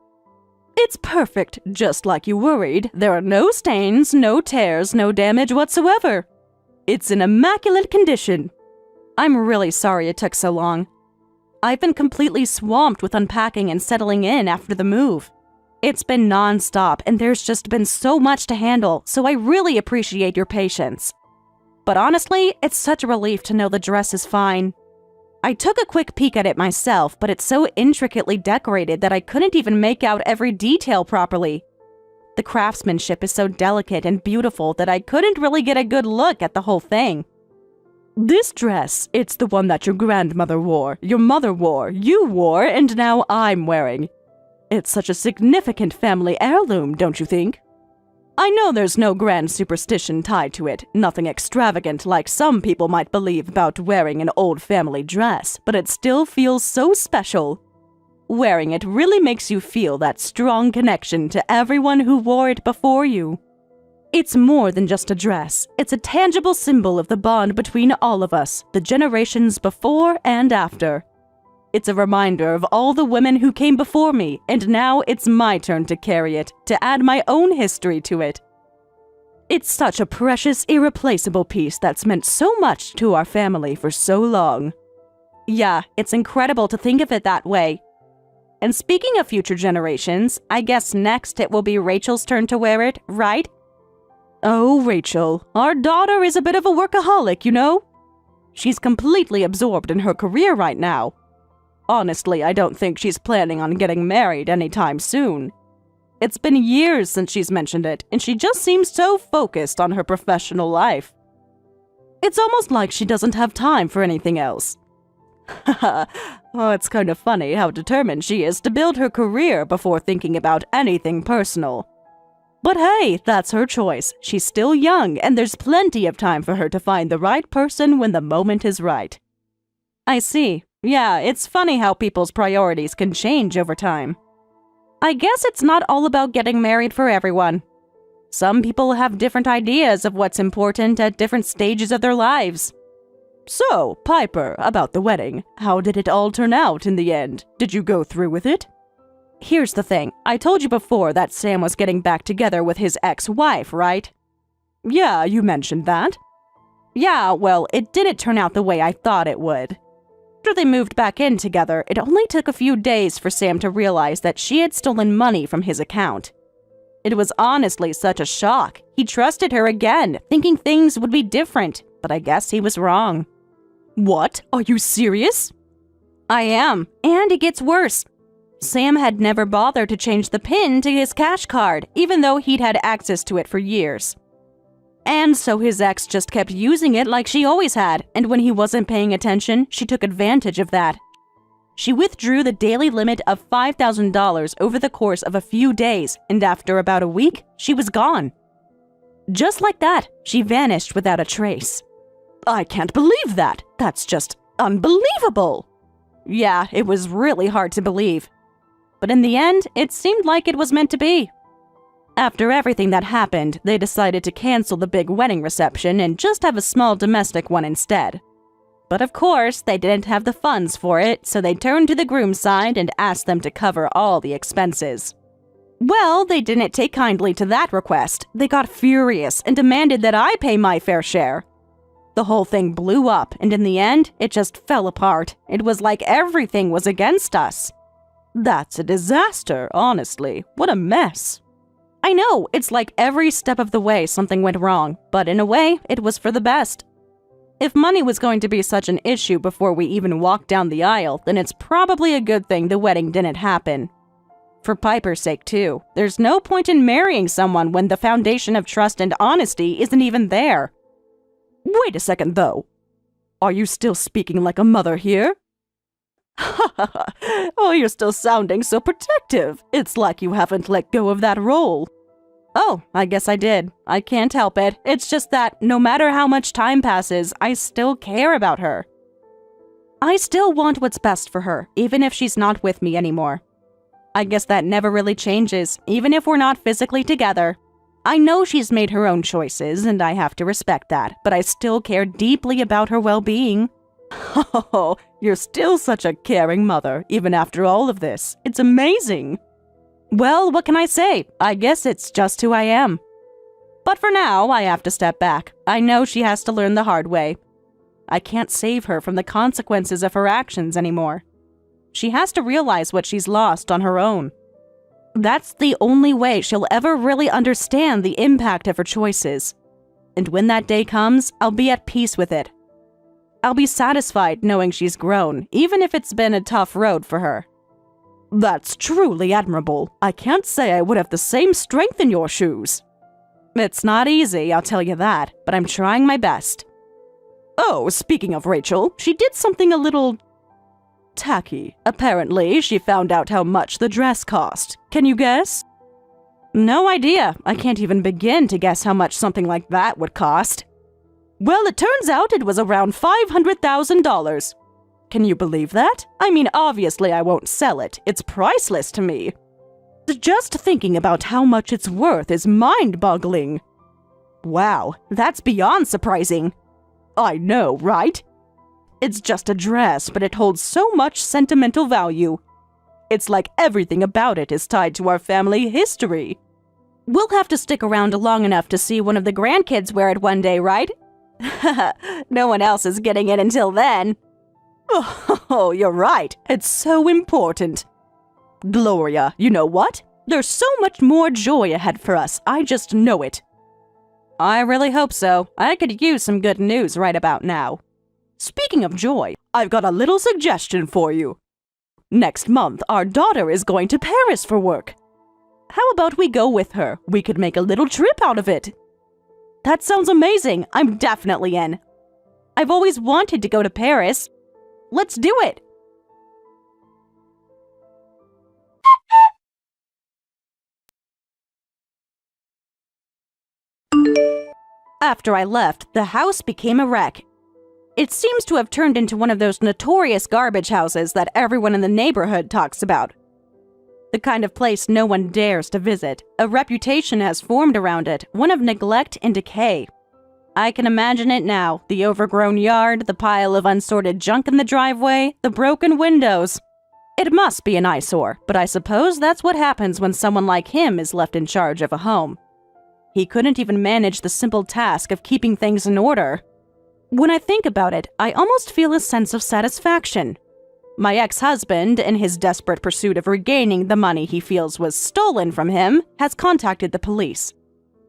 It's perfect, just like you worried. There are no stains, no tears, no damage whatsoever. It's in immaculate condition. I'm really sorry it took so long. I've been completely swamped with unpacking and settling in after the move. It's been non-stop, and there's just been so much to handle, so I really appreciate your patience. But honestly, it's such a relief to know the dress is fine. I took a quick peek at it myself, but it's so intricately decorated that I couldn't even make out every detail properly. The craftsmanship is so delicate and beautiful that I couldn't really get a good look at the whole thing. This dress, it's the one that your grandmother wore, your mother wore, you wore, and now I'm wearing. It's such a significant family heirloom, don't you think? I know there's no grand superstition tied to it, nothing extravagant like some people might believe about wearing an old family dress, but it still feels so special. Wearing it really makes you feel that strong connection to everyone who wore it before you. It's more than just a dress. It's a tangible symbol of the bond between all of us, the generations before and after. It's a reminder of all the women who came before me, and now it's my turn to carry it, to add my own history to it. It's such a precious, irreplaceable piece that's meant so much to our family for so long. Yeah, it's incredible to think of it that way. And speaking of future generations, I guess next it will be Rachel's turn to wear it, right? Oh, Rachel, our daughter is a bit of a workaholic, you know? She's completely absorbed in her career right now. Honestly, I don't think she's planning on getting married anytime soon. It's been years since she's mentioned it, and she just seems so focused on her professional life. It's almost like she doesn't have time for anything else. Haha, oh, it's kind of funny how determined she is to build her career before thinking about anything personal. But hey, that's her choice. She's still young, and there's plenty of time for her to find the right person when the moment is right. I see. Yeah, it's funny how people's priorities can change over time. I guess it's not all about getting married for everyone. Some people have different ideas of what's important at different stages of their lives. So, Piper, about the wedding, how did it all turn out in the end? Did you go through with it? Here's the thing, I told you before that Sam was getting back together with his ex-wife, right? Yeah, you mentioned that. Yeah, well, it didn't turn out the way I thought it would. After they moved back in together, it only took a few days for Sam to realize that she had stolen money from his account. It was honestly such a shock. He trusted her again, thinking things would be different, but I guess he was wrong. What? Are you serious? I am, and it gets worse. Sam had never bothered to change the PIN to his cash card, even though he'd had access to it for years. And so his ex just kept using it like she always had, and when he wasn't paying attention, she took advantage of that. She withdrew the daily limit of $5,000 over the course of a few days, and after about a week, she was gone. Just like that, she vanished without a trace. I can't believe that. That's just unbelievable. Yeah, it was really hard to believe. But in the end, it seemed like it was meant to be. After everything that happened, they decided to cancel the big wedding reception and just have a small domestic one instead. But of course, they didn't have the funds for it, so they turned to the groom's side and asked them to cover all the expenses. Well, they didn't take kindly to that request. They got furious and demanded that I pay my fair share. The whole thing blew up, and in the end, it just fell apart. It was like everything was against us. That's a disaster, honestly. What a mess. I know, it's like every step of the way something went wrong, but in a way, it was for the best. If money was going to be such an issue before we even walked down the aisle, then it's probably a good thing the wedding didn't happen. For Piper's sake, too. There's no point in marrying someone when the foundation of trust and honesty isn't even there. Wait a second, though. Are you still speaking like a mother here? Oh, you're still sounding so protective. It's like you haven't let go of that role. Oh, I guess I did. I can't help it. It's just that no matter how much time passes, I still care about her. I still want what's best for her, even if she's not with me anymore. I guess that never really changes, even if we're not physically together. I know she's made her own choices, and I have to respect that, but I still care deeply about her well-being. Oh, you're still such a caring mother, even after all of this. It's amazing. Well, what can I say? I guess it's just who I am. But for now, I have to step back. I know she has to learn the hard way. I can't save her from the consequences of her actions anymore. She has to realize what she's lost on her own. That's the only way she'll ever really understand the impact of her choices. And when that day comes, I'll be at peace with it. I'll be satisfied knowing she's grown, even if it's been a tough road for her. That's truly admirable. I can't say I would have the same strength in your shoes. It's not easy, I'll tell you that, but I'm trying my best. Oh, speaking of Rachel, she did something a little tacky. Apparently, she found out how much the dress cost. Can you guess? No idea. I can't even begin to guess how much something like that would cost. Well, it turns out it was around $500,000. Can you believe that? I mean, obviously I won't sell it. It's priceless to me. Just thinking about how much it's worth is mind-boggling. Wow, that's beyond surprising. I know, right? It's just a dress, but it holds so much sentimental value. It's like everything about it is tied to our family history. We'll have to stick around long enough to see one of the grandkids wear it one day, right? No one else is getting it until then. Oh, you're right. It's so important. Gloria, you know what? There's so much more joy ahead for us. I just know it. I really hope so. I could use some good news right about now. Speaking of joy, I've got a little suggestion for you. Next month, our daughter is going to Paris for work. How about we go with her? We could make a little trip out of it. That sounds amazing. I'm definitely in. I've always wanted to go to Paris. Let's do it. After I left, the house became a wreck. It seems to have turned into one of those notorious garbage houses that everyone in the neighborhood talks about. The kind of place no one dares to visit. A reputation has formed around it, one of neglect and decay. I can imagine it now, the overgrown yard, the pile of unsorted junk in the driveway, the broken windows. It must be an eyesore, but I suppose that's what happens when someone like him is left in charge of a home. He couldn't even manage the simple task of keeping things in order. When I think about it, I almost feel a sense of satisfaction. My ex-husband, in his desperate pursuit of regaining the money he feels was stolen from him, has contacted the police.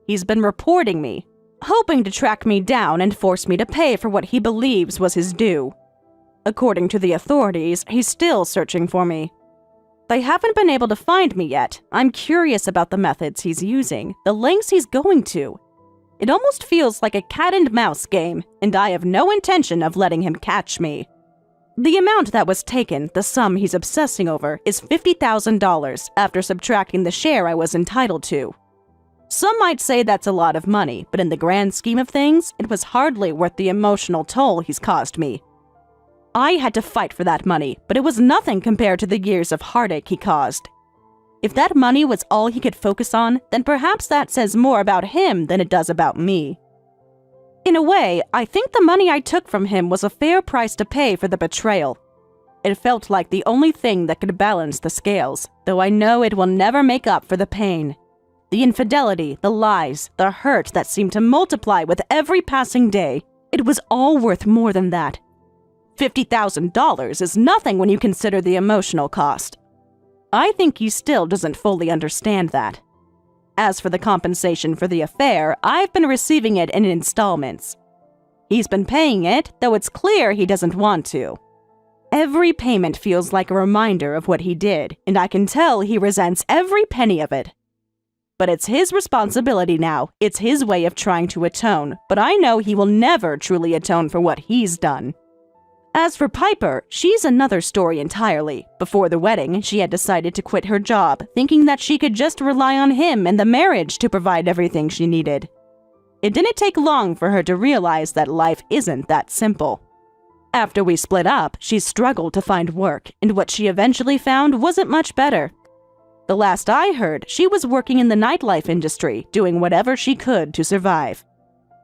He's been reporting me, hoping to track me down and force me to pay for what he believes was his due. According to the authorities, he's still searching for me. They haven't been able to find me yet. I'm curious about the methods he's using, the lengths he's going to. It almost feels like a cat-and-mouse game, and I have no intention of letting him catch me. The amount that was taken, the sum he's obsessing over, is $50,000 after subtracting the share I was entitled to. Some might say that's a lot of money, but in the grand scheme of things, it was hardly worth the emotional toll he's caused me. I had to fight for that money, but it was nothing compared to the years of heartache he caused. If that money was all he could focus on, then perhaps that says more about him than it does about me. In a way, I think the money I took from him was a fair price to pay for the betrayal. It felt like the only thing that could balance the scales, though I know it will never make up for the pain. The infidelity, the lies, the hurt that seemed to multiply with every passing day, it was all worth more than that. $50,000 is nothing when you consider the emotional cost. I think he still doesn't fully understand that. As for the compensation for the affair, I've been receiving it in installments. He's been paying it, though it's clear he doesn't want to. Every payment feels like a reminder of what he did, and I can tell he resents every penny of it. But it's his responsibility now. It's his way of trying to atone, but I know he will never truly atone for what he's done. As for Piper, she's another story entirely. Before the wedding, she had decided to quit her job, thinking that she could just rely on him and the marriage to provide everything she needed. It didn't take long for her to realize that life isn't that simple. After we split up, she struggled to find work, and what she eventually found wasn't much better. The last I heard, she was working in the nightlife industry, doing whatever she could to survive.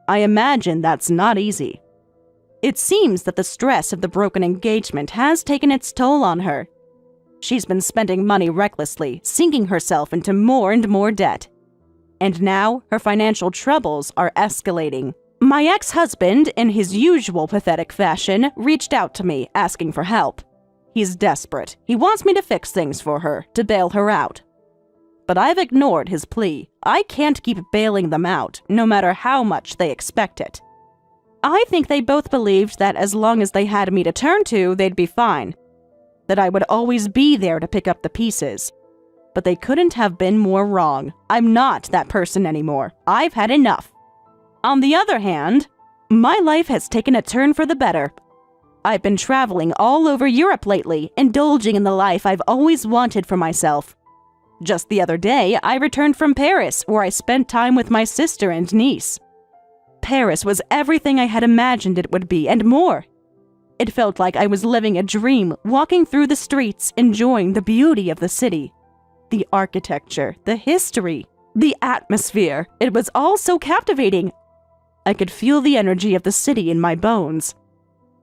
I imagine that's not easy. It seems that the stress of the broken engagement has taken its toll on her. She's been spending money recklessly, sinking herself into more and more debt. And now, her financial troubles are escalating. My ex-husband, in his usual pathetic fashion, reached out to me, asking for help. He's desperate. He wants me to fix things for her, to bail her out. But I've ignored his plea. I can't keep bailing them out, no matter how much they expect it. I think they both believed that as long as they had me to turn to, they'd be fine. That I would always be there to pick up the pieces. But they couldn't have been more wrong. I'm not that person anymore. I've had enough. On the other hand, my life has taken a turn for the better. I've been traveling all over Europe lately, indulging in the life I've always wanted for myself. Just the other day, I returned from Paris, where I spent time with my sister and niece. Paris was everything I had imagined it would be, and more. It felt like I was living a dream, walking through the streets, enjoying the beauty of the city. The architecture, the history, the atmosphere. It was all so captivating. I could feel the energy of the city in my bones.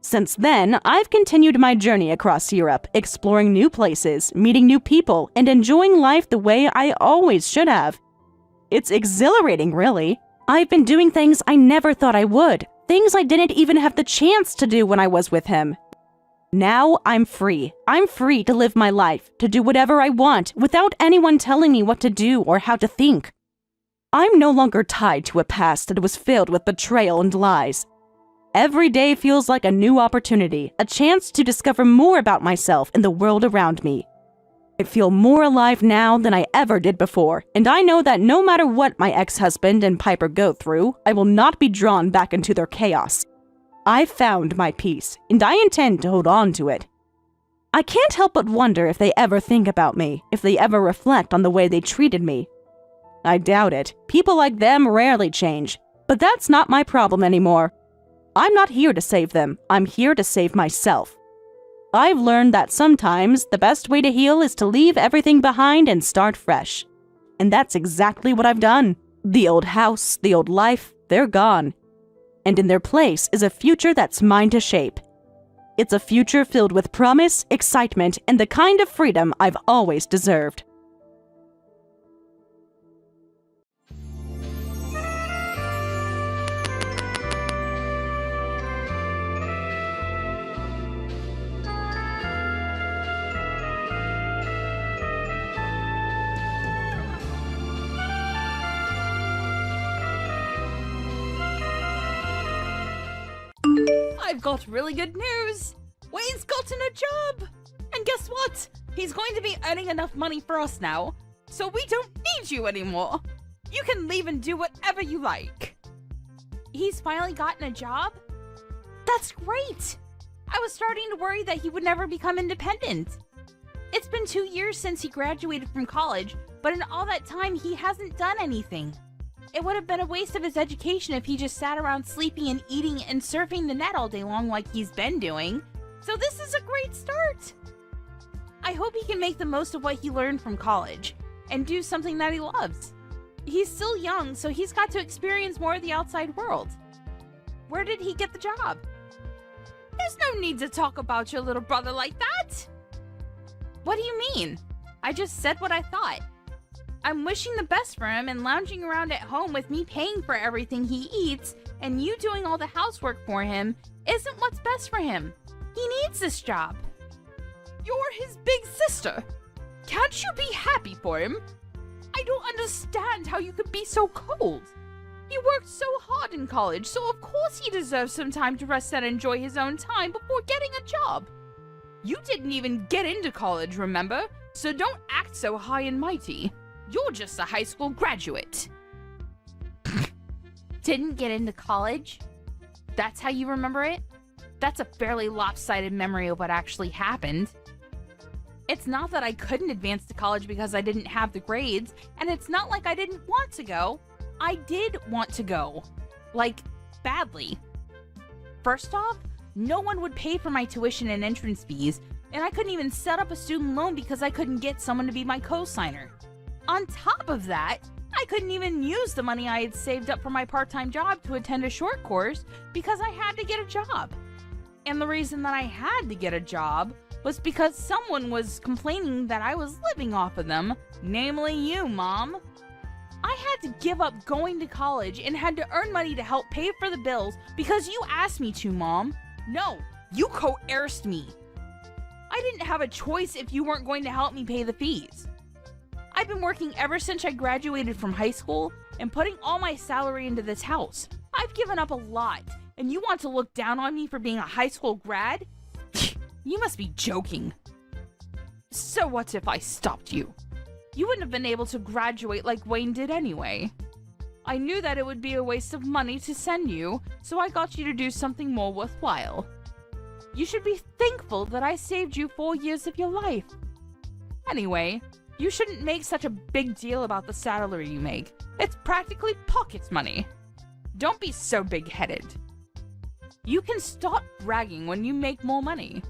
Since then, I've continued my journey across Europe, exploring new places, meeting new people, and enjoying life the way I always should have. It's exhilarating, really. I've been doing things I never thought I would, things I didn't even have the chance to do when I was with him. Now I'm free. I'm free to live my life, to do whatever I want, without anyone telling me what to do or how to think. I'm no longer tied to a past that was filled with betrayal and lies. Every day feels like a new opportunity, a chance to discover more about myself and the world around me. I feel more alive now than I ever did before, and I know that no matter what my ex-husband and Piper go through, I will not be drawn back into their chaos. I've found my peace, and I intend to hold on to it. I can't help but wonder if they ever think about me, if they ever reflect on the way they treated me. I doubt it. People like them rarely change, but that's not my problem anymore. I'm not here to save them. I'm here to save myself. I've learned that sometimes the best way to heal is to leave everything behind and start fresh. And that's exactly what I've done. The old house, the old life, they're gone. And in their place is a future that's mine to shape. It's a future filled with promise, excitement, and the kind of freedom I've always deserved.
I've got really good news! Wayne's gotten a job! And guess what? He's going to be earning enough money for us now, so we don't need you anymore! You can leave and do whatever you like! He's finally gotten a job? That's great! I was starting to worry that he would never become independent. It's been 2 years since he graduated from college, but in all that time he hasn't done anything. It would have been a waste of his education if he just sat around sleeping and eating and surfing the net all day long like he's been doing. So this is a great start! I hope he can make the most of what he learned from college and do something that he loves. He's still young, so he's got to experience more of the outside world. Where did he get the job? There's no need to talk about your little brother like that! What do you mean? I just said what I thought. I'm wishing the best for him, and lounging around at home with me paying for everything he eats and you doing all the housework for him isn't what's best for him. He needs this job. You're his big sister. Can't you be happy for him? I don't understand how you could be so cold. He worked so hard in college, so of course he deserves some time to rest and enjoy his own time before getting a job. You didn't even get into college, remember? So don't act so high and mighty. You're just a high school graduate. Didn't get into college? That's how you remember it? That's a fairly lopsided memory of what actually happened. It's not that I couldn't advance to college because I didn't have the grades, and it's not like I didn't want to go. I did want to go. Like, badly. First off, no one would pay for my tuition and entrance fees, and I couldn't even set up a student loan because I couldn't get someone to be my co-signer. On top of that, I couldn't even use the money I had saved up for my part-time job to attend a short course because I had to get a job. And the reason that I had to get a job was because someone was complaining that I was living off of them, namely you, Mom. I had to give up going to college and had to earn money to help pay for the bills because you asked me to, Mom. No, you coerced me. I didn't have a choice if you weren't going to help me pay the fees. I've been working ever since I graduated from high school and putting all my salary into this house. I've given up a lot, and you want to look down on me for being a high school grad? You must be joking. So what if I stopped you? You wouldn't have been able to graduate like Wayne did anyway. I knew that it would be a waste of money to send you, so I got you to do something more worthwhile. You should be thankful that I saved you 4 years of your life. Anyway, you shouldn't make such a big deal about the salary you make. It's practically pocket money. Don't be so big-headed. You can stop bragging when you make more money.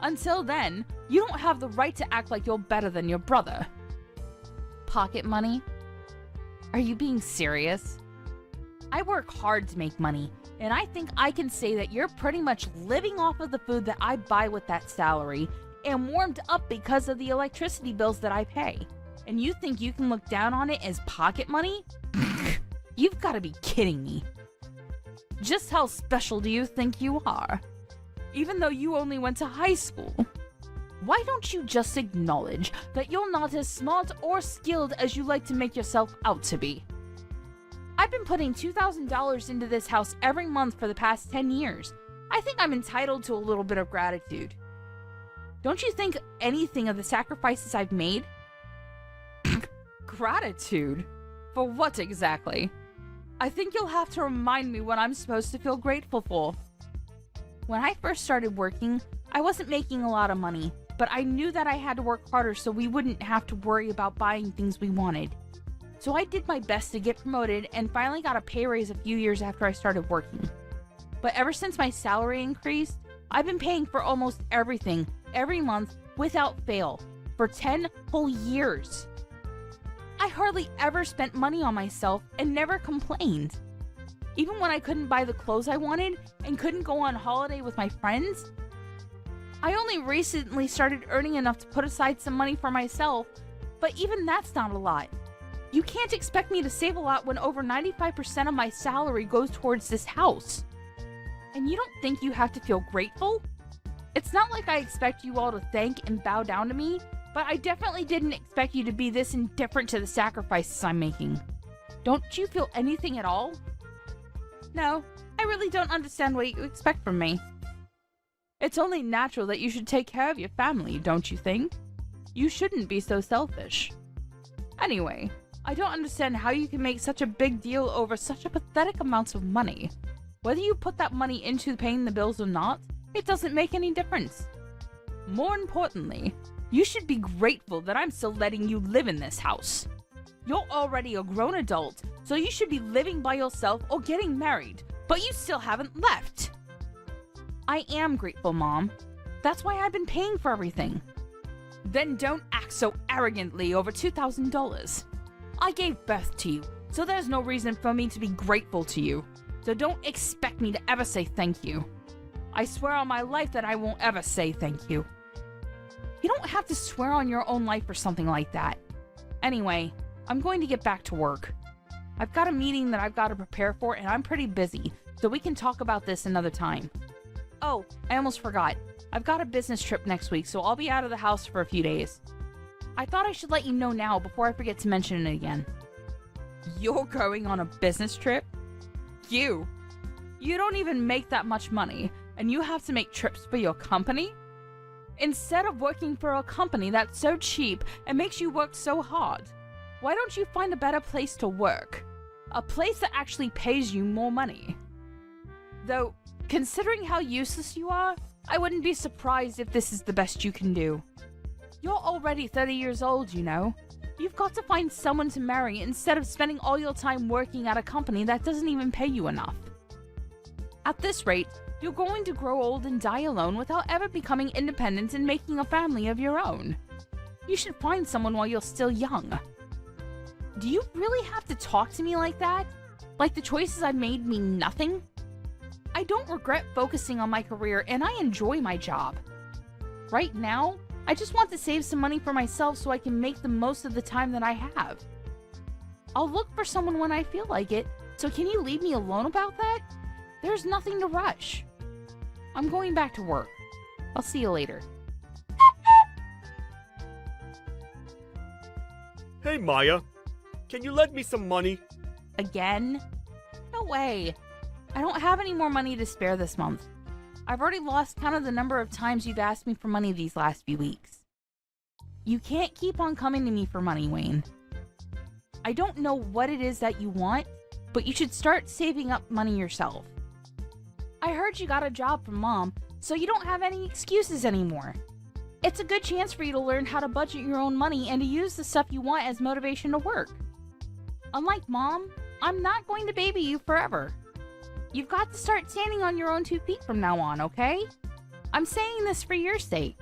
Until then, you don't have the right to act like you're better than your brother. Pocket money? Are you being serious? I work hard to make money, and I think I can say that you're pretty much living off of the food that I buy with that salary and warmed up because of the electricity bills that I pay. And you think you can look down on it as pocket money? You've got to be kidding me. Just how special do you think you are? Even though you only went to high school. Why don't you just acknowledge that you're not as smart or skilled as you like to make yourself out to be? I've been putting $2,000 into this house every month for the past 10 years. I think I'm entitled to a little bit of gratitude. Don't you think anything of the sacrifices I've made? Gratitude? For what exactly? I think you'll have to remind me what I'm supposed to feel grateful for. When I first started working, I wasn't making a lot of money, but I knew that I had to work harder so we wouldn't have to worry about buying things we wanted. So I did my best to get promoted and finally got a pay raise a few years after I started working. But ever since my salary increased, I've been paying for almost everything every month without fail for 10 whole years. I hardly ever spent money on myself and never complained. Even when I couldn't buy the clothes I wanted and couldn't go on holiday with my friends. I only recently started earning enough to put aside some money for myself, but even that's not a lot. You can't expect me to save a lot when over 95% of my salary goes towards this house. And you don't think you have to feel grateful? It's not like I expect you all to thank and bow down to me, but I definitely didn't expect you to be this indifferent to the sacrifices I'm making. Don't you feel anything at all? No, I really don't understand what you expect from me. It's only natural that you should take care of your family, don't you think? You shouldn't be so selfish. Anyway, I don't understand how you can make such a big deal over such a pathetic amount of money. Whether you put that money into paying the bills or not, it doesn't make any difference. More importantly, you should be grateful that I'm still letting you live in this house. You're already a grown adult, so you should be living by yourself or getting married, but you still haven't left. I am grateful, Mom. That's why I've been paying for everything. Then don't act so arrogantly over $2,000. I gave birth to you, so there's no reason for me to be grateful to you. So don't expect me to ever say thank you. I swear on my life that I won't ever say thank you. You don't have to swear on your own life or something like that. Anyway, I'm going to get back to work. I've got a meeting that I've got to prepare for and I'm pretty busy, so we can talk about this another time. Oh, I almost forgot. I've got a business trip next week, so I'll be out of the house for a few days. I thought I should let you know now before I forget to mention it again. You're going on a business trip? You don't even make that much money, and you have to make trips for your company? Instead of working for a company that's so cheap and makes you work so hard, why don't you find a better place to work? A place that actually pays you more money. Though, Considering how useless you are, I wouldn't be surprised if this is the best you can do. You're already 30 years old, you know. You've got to find someone to marry instead of spending all your time working at a company that doesn't even pay you enough. At this rate, you're going to grow old and die alone without ever becoming independent and making a family of your own. You should find someone while you're still young. Do you really have to talk to me like that? Like the choices I've made mean nothing? I don't regret focusing on my career and I enjoy my job. Right now, I just want to save some money for myself so I can make the most of the time that I have. I'll look for someone when I feel like it, so can you leave me alone about that? There's nothing to rush. I'm going back to work. I'll see you later.
Hey Maya, can you lend me some money?
Again? No way. I don't have any more money to spare this month. I've already lost count of the number of times you've asked me for money these last few weeks. You can't keep on coming to me for money, Wayne. I don't know what it is that you want, but you should start saving up money yourself. I heard you got a job from Mom, so you don't have any excuses anymore. It's a good chance for you to learn how to budget your own money and to use the stuff you want as motivation to work. Unlike Mom, I'm not going to baby you forever. You've got to start standing on your own 2 feet from now on, okay? I'm saying this for your sake.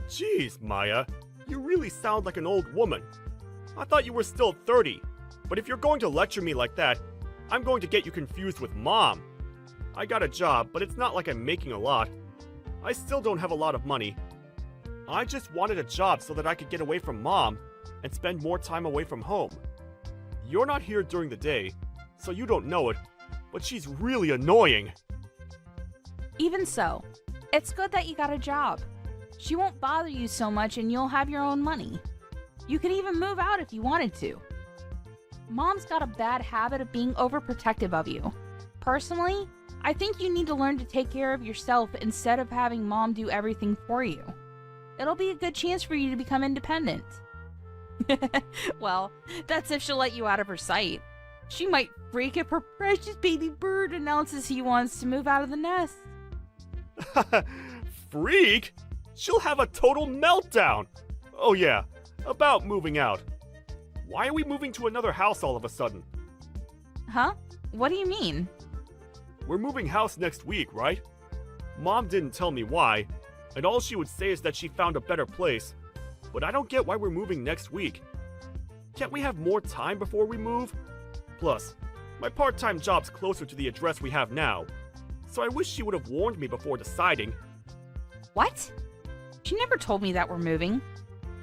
Jeez, Maya, you really sound like an old woman. I thought you were still 30, but if you're going to lecture me like that, I'm going to get you confused with Mom. I got a job, but it's not like I'm making a lot. I still don't have a lot of money. I just wanted a job so that I could get away from Mom and spend more time away from home. You're not here during the day, so you don't know it, but she's really annoying.
Even so, it's good that you got a job. She won't bother you so much and you'll have your own money. You can even move out if you wanted to. Mom's got a bad habit of being overprotective of you. Personally, I think you need to learn to take care of yourself instead of having Mom do everything for you. It'll be a good chance for you to become independent. Well, that's if she'll let you out of her sight. She might freak if her precious baby bird announces he wants to move out of the nest.
Freak? She'll have a total meltdown. Oh yeah, about moving out. Why are we moving to another house all of a sudden?
Huh? What do you mean?
We're moving house next week, right? Mom didn't tell me why, and all she would say is that she found a better place. But I don't get why we're moving next week. Can't we have more time before we move? Plus, my part-time job's closer to the address we have now, so I wish she would have warned me before deciding.
What? She never told me that we're moving.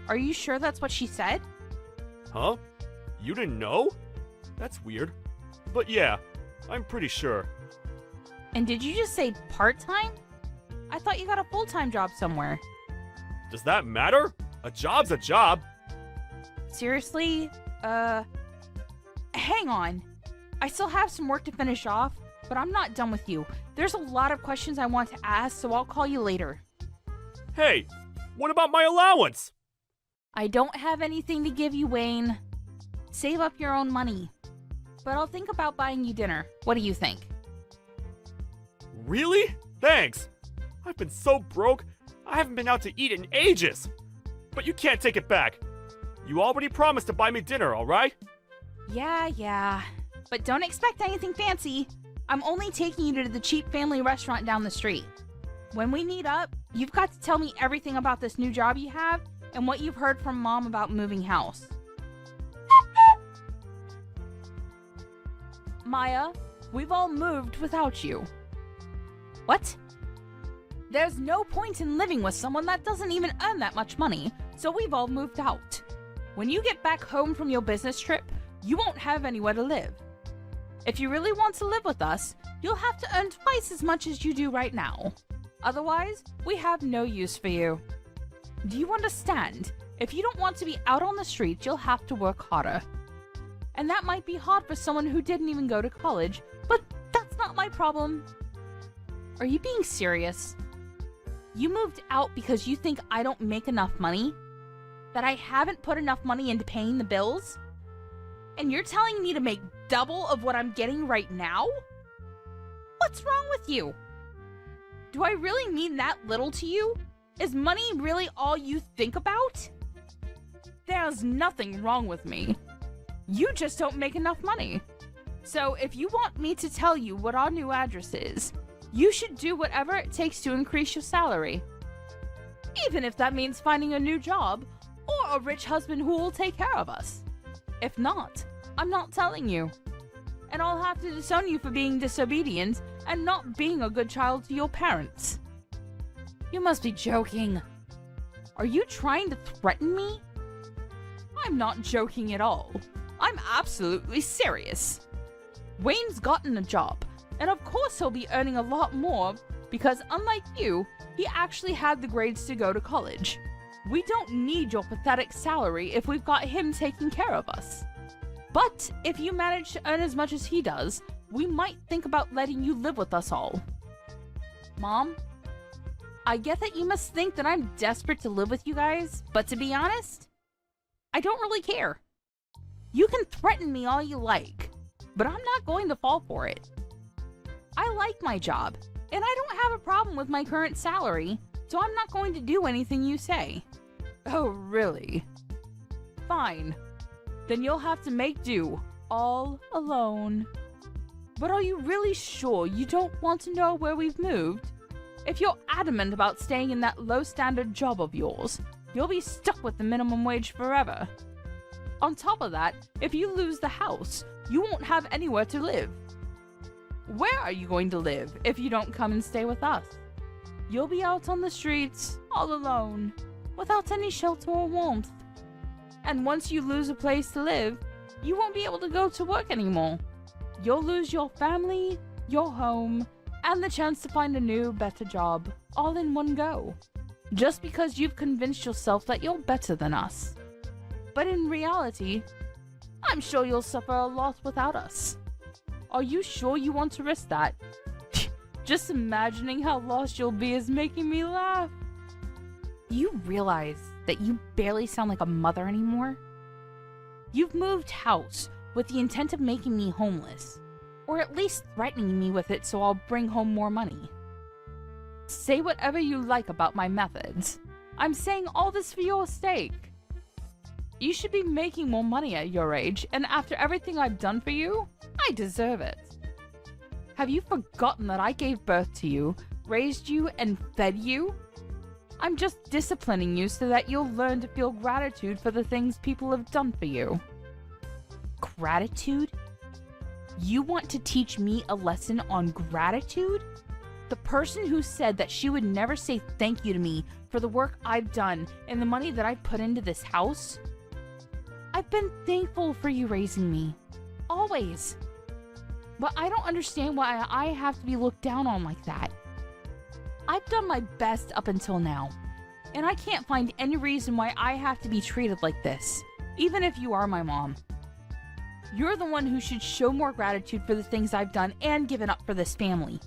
Are you sure that's what she said?
Huh? You didn't know? That's weird. But yeah, I'm pretty sure.
And did you just say part-time? I thought you got a full-time job somewhere.
Does that matter? A job's a job.
Seriously? Hang on. I still have some work to finish off, but I'm not done with you. There's a lot of questions I want to ask, so I'll call you later.
Hey, what about my allowance?
I don't have anything to give you, Wayne. Save up your own money. But I'll think about buying you dinner. What do you think?
Really? Thanks. I've been so broke, I haven't been out to eat in ages. But you can't take it back. You already promised to buy me dinner, alright?
Yeah. But don't expect anything fancy. I'm only taking you to the cheap family restaurant down the street. When we meet up, you've got to tell me everything about this new job you have and what you've heard from Mom about moving house. Maya, we've all moved without you. What? There's no point in living with someone that doesn't even earn that much money, so we've all moved out. When you get back home from your business trip, you won't have anywhere to live. If you really want to live with us, you'll have to earn twice as much as you do right now. Otherwise, we have no use for you. Do you understand? If you don't want to be out on the street, you'll have to work harder. And that might be hard for someone who didn't even go to college, but that's not my problem. Are you being serious? You moved out because you think I don't make enough money? That I haven't put enough money into paying the bills? And you're telling me to make double of what I'm getting right now? What's wrong with you? Do I really mean that little to you? Is money really all you think about? There's nothing wrong with me. You just don't make enough money. So if you want me to tell you what our new address is, you should do whatever it takes to increase your salary. Even if that means finding a new job or a rich husband who will take care of us. If not, I'm not telling you. And I'll have to disown you for being disobedient and not being a good child to your parents. You must be joking. Are you trying to threaten me? I'm not joking at all. I'm absolutely serious. Wayne's gotten a job, and of course he'll be earning a lot more because unlike you, he actually had the grades to go to college. We don't need your pathetic salary if we've got him taking care of us. But if you manage to earn as much as he does, we might think about letting you live with us all. Mom, I get that you must think that I'm desperate to live with you guys, but to be honest, I don't really care. You can threaten me all you like, but I'm not going to fall for it. I like my job, and I don't have a problem with my current salary, so I'm not going to do anything you say. Oh, really? Fine. Then you'll have to make do, all alone. But are you really sure you don't want to know where we've moved? If you're adamant about staying in that low-standard job of yours, you'll be stuck with the minimum wage forever. On top of that, if you lose the house, you won't have anywhere to live. Where are you going to live if you don't come and stay with us? You'll be out on the streets, all alone, without any shelter or warmth. And once you lose a place to live, you won't be able to go to work anymore. You'll lose your family, your home, and the chance to find a new, better job, all in one go. Just because you've convinced yourself that you're better than us. But in reality, I'm sure you'll suffer a lot without us. Are you sure you want to risk that? Just imagining how lost you'll be is making me laugh. You realize that you barely sound like a mother anymore? You've moved house with the intent of making me homeless, or at least threatening me with it so I'll bring home more money. Say whatever you like about my methods. I'm saying all this for your sake. You should be making more money at your age, and after everything I've done for you, I deserve it. Have you forgotten that I gave birth to you, raised you, and fed you? I'm just disciplining you so that you'll learn to feel gratitude for the things people have done for you. Gratitude? You want to teach me a lesson on gratitude? The person who said that she would never say thank you to me for the work I've done and the money that I've put into this house? I've been thankful for you raising me. Always. But I don't understand why I have to be looked down on like that. I've done my best up until now, and I can't find any reason why I have to be treated like this, even if you are my mom. You're the one who should show more gratitude for the things I've done and given up for this family.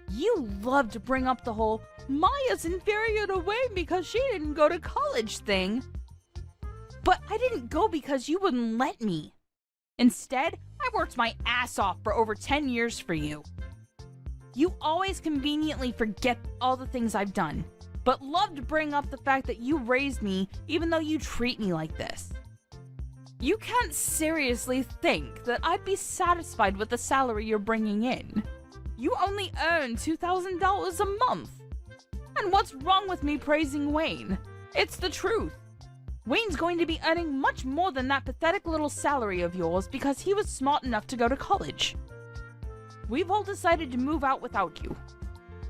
You love to bring up the whole Maya's inferior to Wayne because she didn't go to college thing. But I didn't go because you wouldn't let me. Instead, I worked my ass off for over 10 years for you. You always conveniently forget all the things I've done, but love to bring up the fact that you raised me even though you treat me like this. You can't seriously think that I'd be satisfied with the salary you're bringing in. You only earn $2,000 a month. And what's wrong with me praising Wayne? It's the truth. Wayne's going to be earning much more than that pathetic little salary of yours because he was smart enough to go to college. We've all decided to move out without you.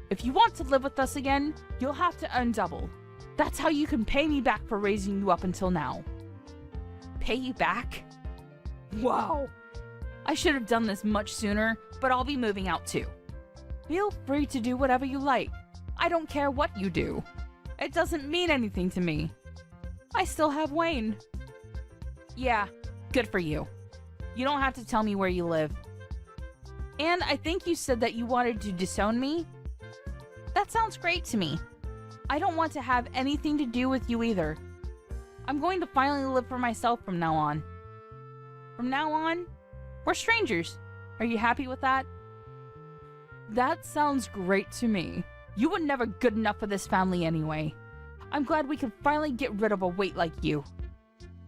If you want to live with us again, you'll have to earn double. That's how you can pay me back for raising you up until now. Pay you back? Wow. I should have done this much sooner, but I'll be moving out too. Feel free to do whatever you like. I don't care what you do. It doesn't mean anything to me. I still have Wayne. Yeah, good for you. You don't have to tell me where you live. And I think you said that you wanted to disown me? That sounds great to me. I don't want to have anything to do with you either. I'm going to finally live for myself from now on. From now on, we're strangers. Are you happy with that? That sounds great to me. You were never good enough for this family anyway. I'm glad we could finally get rid of a weight like you.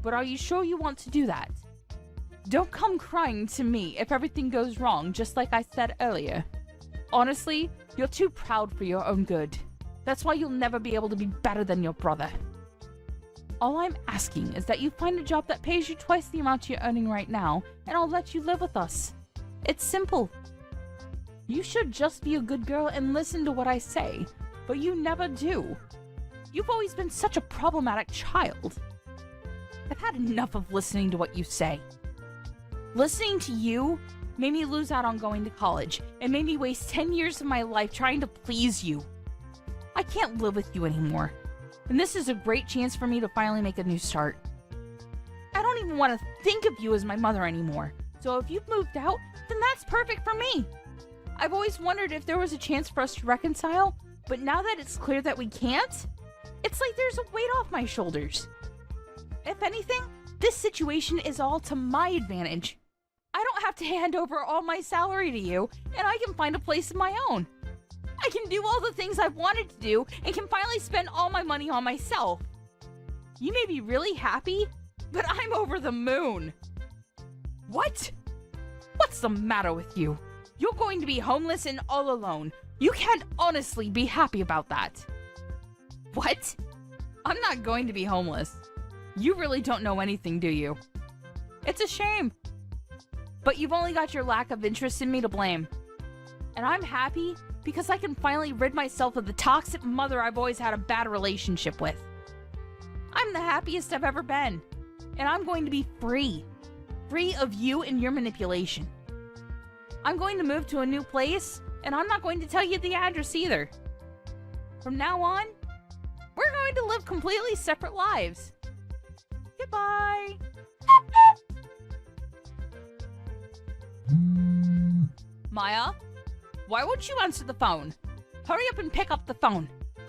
But are you sure you want to do that? Don't come crying to me if everything goes wrong, just like I said earlier. Honestly, you're too proud for your own good. That's why you'll never be able to be better than your brother. All I'm asking is that you find a job that pays you twice the amount you're earning right now, and I'll let you live with us. It's simple. You should just be a good girl and listen to what I say, but you never do. You've always been such a problematic child. I've had enough of listening to what you say. Listening to you made me lose out on going to college and made me waste 10 years of my life trying to please you. I can't live with you anymore, and this is a great chance for me to finally make a new start. I don't even want to think of you as my mother anymore, so if you've moved out, then that's perfect for me. I've always wondered if there was a chance for us to reconcile, but now that it's clear that we can't, it's like there's a weight off my shoulders. If anything, this situation is all to my advantage. I don't have to hand over all my salary to you, and I can find a place of my own. I can do all the things I've wanted to do, and can finally spend all my money on myself. You may be really happy, but I'm over the moon. What? What's the matter with you? You're going to be homeless and all alone. You can't honestly be happy about that. What? I'm not going to be homeless. You really don't know anything, do you? It's a shame. But you've only got your lack of interest in me to blame. And I'm happy because I can finally rid myself of the toxic mother I've always had a bad relationship with. I'm the happiest I've ever been. And I'm going to be free. Free of you and your manipulation. I'm going to move to a new place, and I'm not going to tell you the address either. From now on, we're going to live completely separate lives. Goodbye. Maya, why won't you answer the phone? Hurry up and pick up the phone.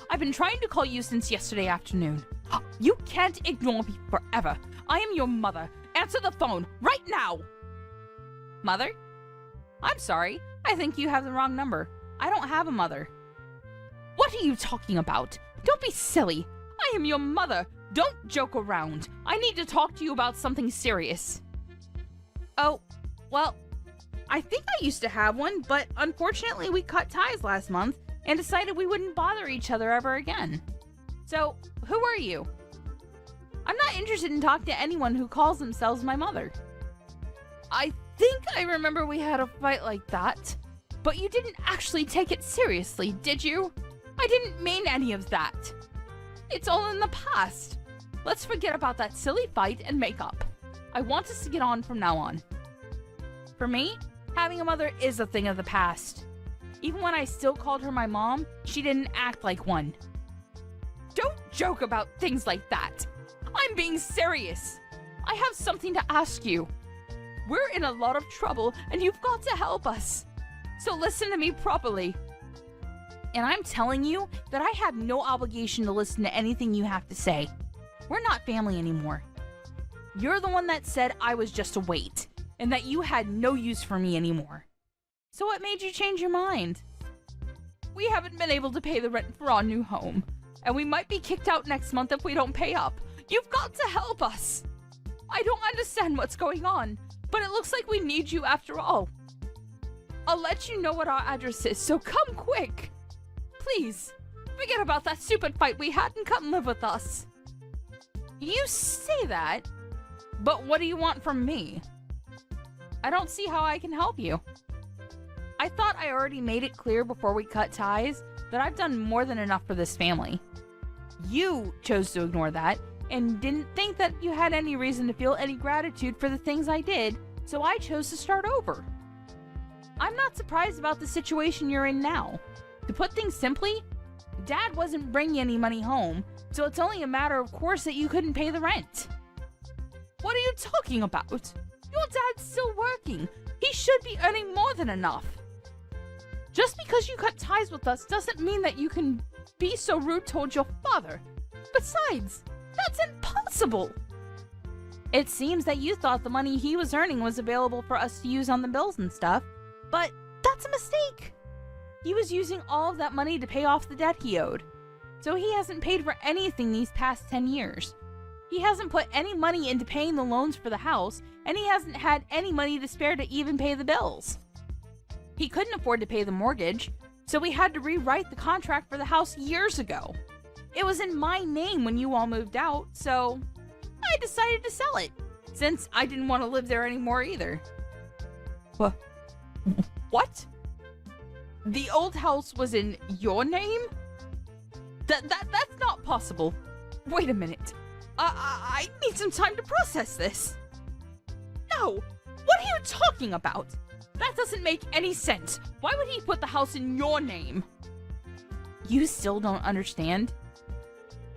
I've been trying to call you since yesterday afternoon. You can't ignore me forever. I am your mother. Answer the phone right now. Mother? I'm sorry. I think you have the wrong number. I don't have a mother. What are you talking about? Don't be silly. I am your mother. Don't joke around. I need to talk to you about something serious. Oh, well, I think I used to have one, but unfortunately we cut ties last month and decided we wouldn't bother each other ever again. So, who are you? I'm not interested in talking to anyone who calls themselves my mother. I think I remember we had a fight like that, but you didn't actually take it seriously, did you? I didn't mean any of that. It's all in the past. Let's forget about that silly fight and make up. I want us to get on from now on. For me, having a mother is a thing of the past. Even when I still called her my mom, she didn't act like one. Don't joke about things like that. I'm being serious. I have something to ask you. We're in a lot of trouble, and you've got to help us. So listen to me properly. And I'm telling you that I have no obligation to listen to anything you have to say. We're not family anymore. You're the one that said I was just a weight, and that you had no use for me anymore. So what made you change your mind? We haven't been able to pay the rent for our new home, and we might be kicked out next month if we don't pay up. You've got to help us. I don't understand what's going on, but it looks like we need you after all. I'll let you know what our address is, so come quick. Please, forget about that stupid fight we had and come live with us. You say that, but what do you want from me? I don't see how I can help you. I thought I already made it clear before we cut ties that I've done more than enough for this family. You chose to ignore that and didn't think that you had any reason to feel any gratitude for the things I did, so I chose to start over. I'm not surprised about the situation you're in now. To put things simply, Dad wasn't bringing any money home, so it's only a matter of course that you couldn't pay the rent. What are you talking about? Your dad's still working. He should be earning more than enough. Just because you cut ties with us doesn't mean that you can be so rude towards your father. Besides, that's impossible. It seems that you thought the money he was earning was available for us to use on the bills and stuff, but that's a mistake. He was using all of that money to pay off the debt he owed. So he hasn't paid for anything these past 10 years. He hasn't put any money into paying the loans for the house, and he hasn't had any money to spare to even pay the bills. He couldn't afford to pay the mortgage, so we had to rewrite the contract for the house years ago. It was in my name when you all moved out, so I decided to sell it, since I didn't want to live there anymore either. What? The old house was in your name? That's not possible. Wait a minute. I need some time to process this. No! What are you talking about? That doesn't make any sense. Why would he put the house in your name? You still don't understand?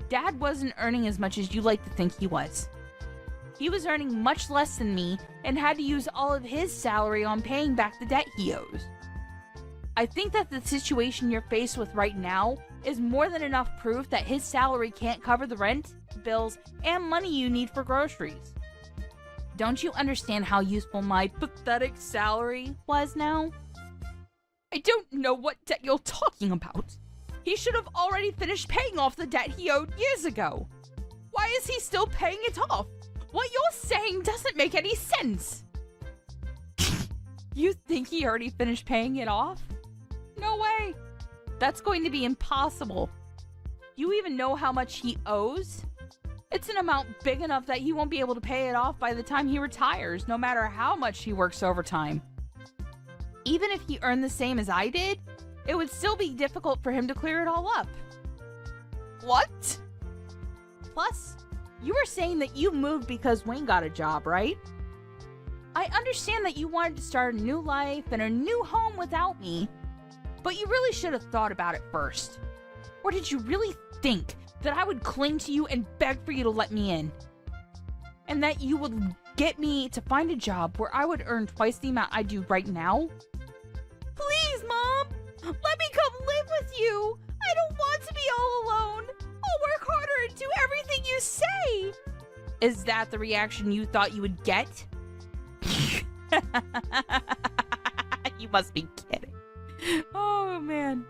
Dad wasn't earning as much as you like to think he was. He was earning much less than me and had to use all of his salary on paying back the debt he owes. I think that the situation you're faced with right now is more than enough proof that his salary can't cover the rent, bills, and money you need for groceries. Don't you understand how useful my pathetic salary was now? I don't know what debt you're talking about. He should have already finished paying off the debt he owed years ago. Why is he still paying it off? What you're saying doesn't make any sense. You think he already finished paying it off? No way. That's going to be impossible. You even know how much he owes? It's an amount big enough that he won't be able to pay it off by the time he retires, no matter how much he works overtime. Even if he earned the same as I did, it would still be difficult for him to clear it all up. What? Plus, you were saying that you moved because Wayne got a job, right? I understand that you wanted to start a new life and a new home without me, but you really should have thought about it first. Or did you really think that I would cling to you and beg for you to let me in? And that you would get me to find a job where I would earn twice the amount I do right now? Please, Mom! Let me come live with you! I don't want to be all alone! I'll work harder and do everything you say! Is that the reaction you thought you would get? You must be kidding. Oh, man.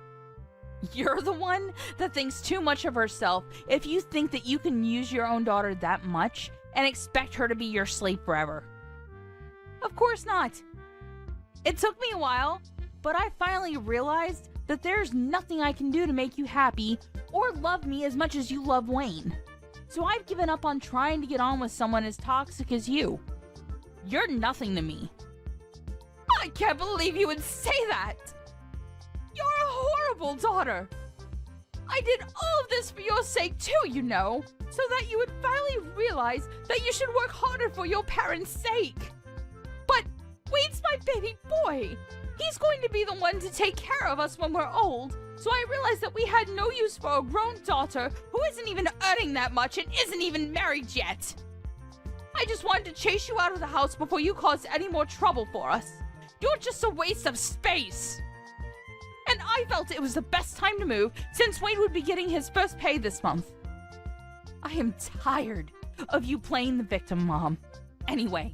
You're the one that thinks too much of herself if you think that you can use your own daughter that much and expect her to be your slave forever. Of course not. It took me a while, but I finally realized that there's nothing I can do to make you happy or love me as much as you love Wayne. So I've given up on trying to get on with someone as toxic as you. You're nothing to me. I can't believe you would say that! You're a horrible daughter! I did all of this for your sake too, you know, so that you would finally realize that you should work harder for your parents' sake. But Wayne's my baby boy! He's going to be the one to take care of us when we're old, so I realized that we had no use for a grown daughter who isn't even earning that much and isn't even married yet. I just wanted to chase you out of the house before you caused any more trouble for us. You're just a waste of space. And I felt it was the best time to move since Wayne would be getting his first pay this month. I am tired of you playing the victim, Mom. Anyway,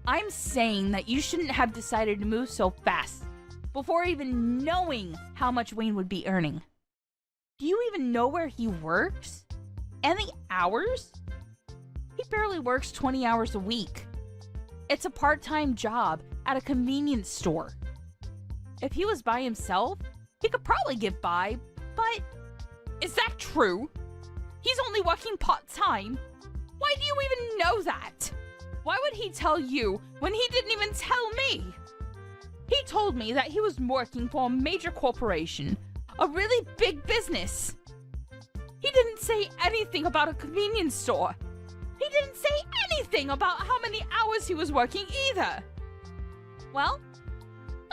I'm saying that you shouldn't have decided to move so fast before even knowing how much Wayne would be earning. Do you even know where he works? And the hours? He barely works 20 hours a week. It's a part-time job at a convenience store. If he was by himself, he could probably get by, but is that true? He's only working part-time. Why do you even know that? Why would he tell you when he didn't even tell me? He told me that he was working for a major corporation, a really big business. He didn't say anything about a convenience store. He didn't say anything about how many hours he was working either. Well,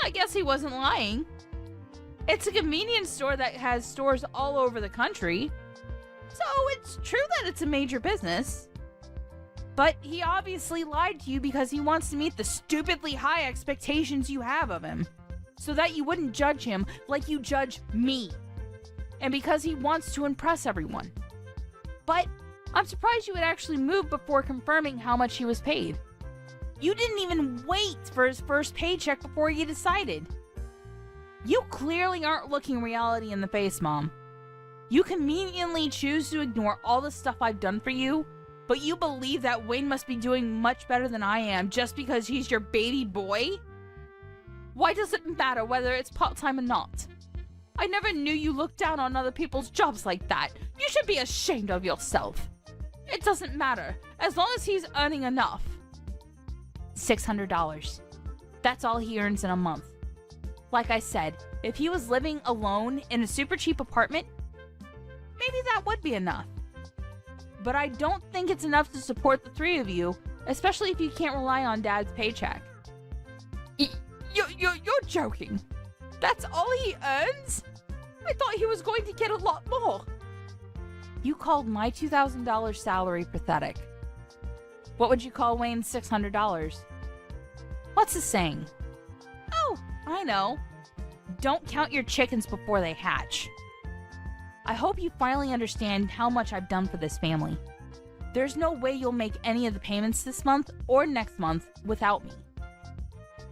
I guess he wasn't lying. It's a convenience store that has stores all over the country. So it's true that it's a major business. But he obviously lied to you because he wants to meet the stupidly high expectations you have of him, so that you wouldn't judge him like you judge me. And because he wants to impress everyone. But I'm surprised you would actually move before confirming how much he was paid. You didn't even wait for his first paycheck before you decided. You clearly aren't looking reality in the face, Mom. You conveniently choose to ignore all the stuff I've done for you, but you believe that Wayne must be doing much better than I am just because he's your baby boy? Why does it matter whether it's part-time or not? I never knew you looked down on other people's jobs like that. You should be ashamed of yourself. It doesn't matter, as long as he's earning enough. $600. That's all he earns in a month. Like I said, if he was living alone in a super cheap apartment, maybe that would be enough. But I don't think it's enough to support the three of you, especially if you can't rely on Dad's paycheck. You're joking. That's all he earns? I thought he was going to get a lot more. You called my $2,000 salary pathetic. What would you call Wayne's $600? What's the saying? Oh, I know. Don't count your chickens before they hatch. I hope you finally understand how much I've done for this family. There's no way you'll make any of the payments this month or next month without me.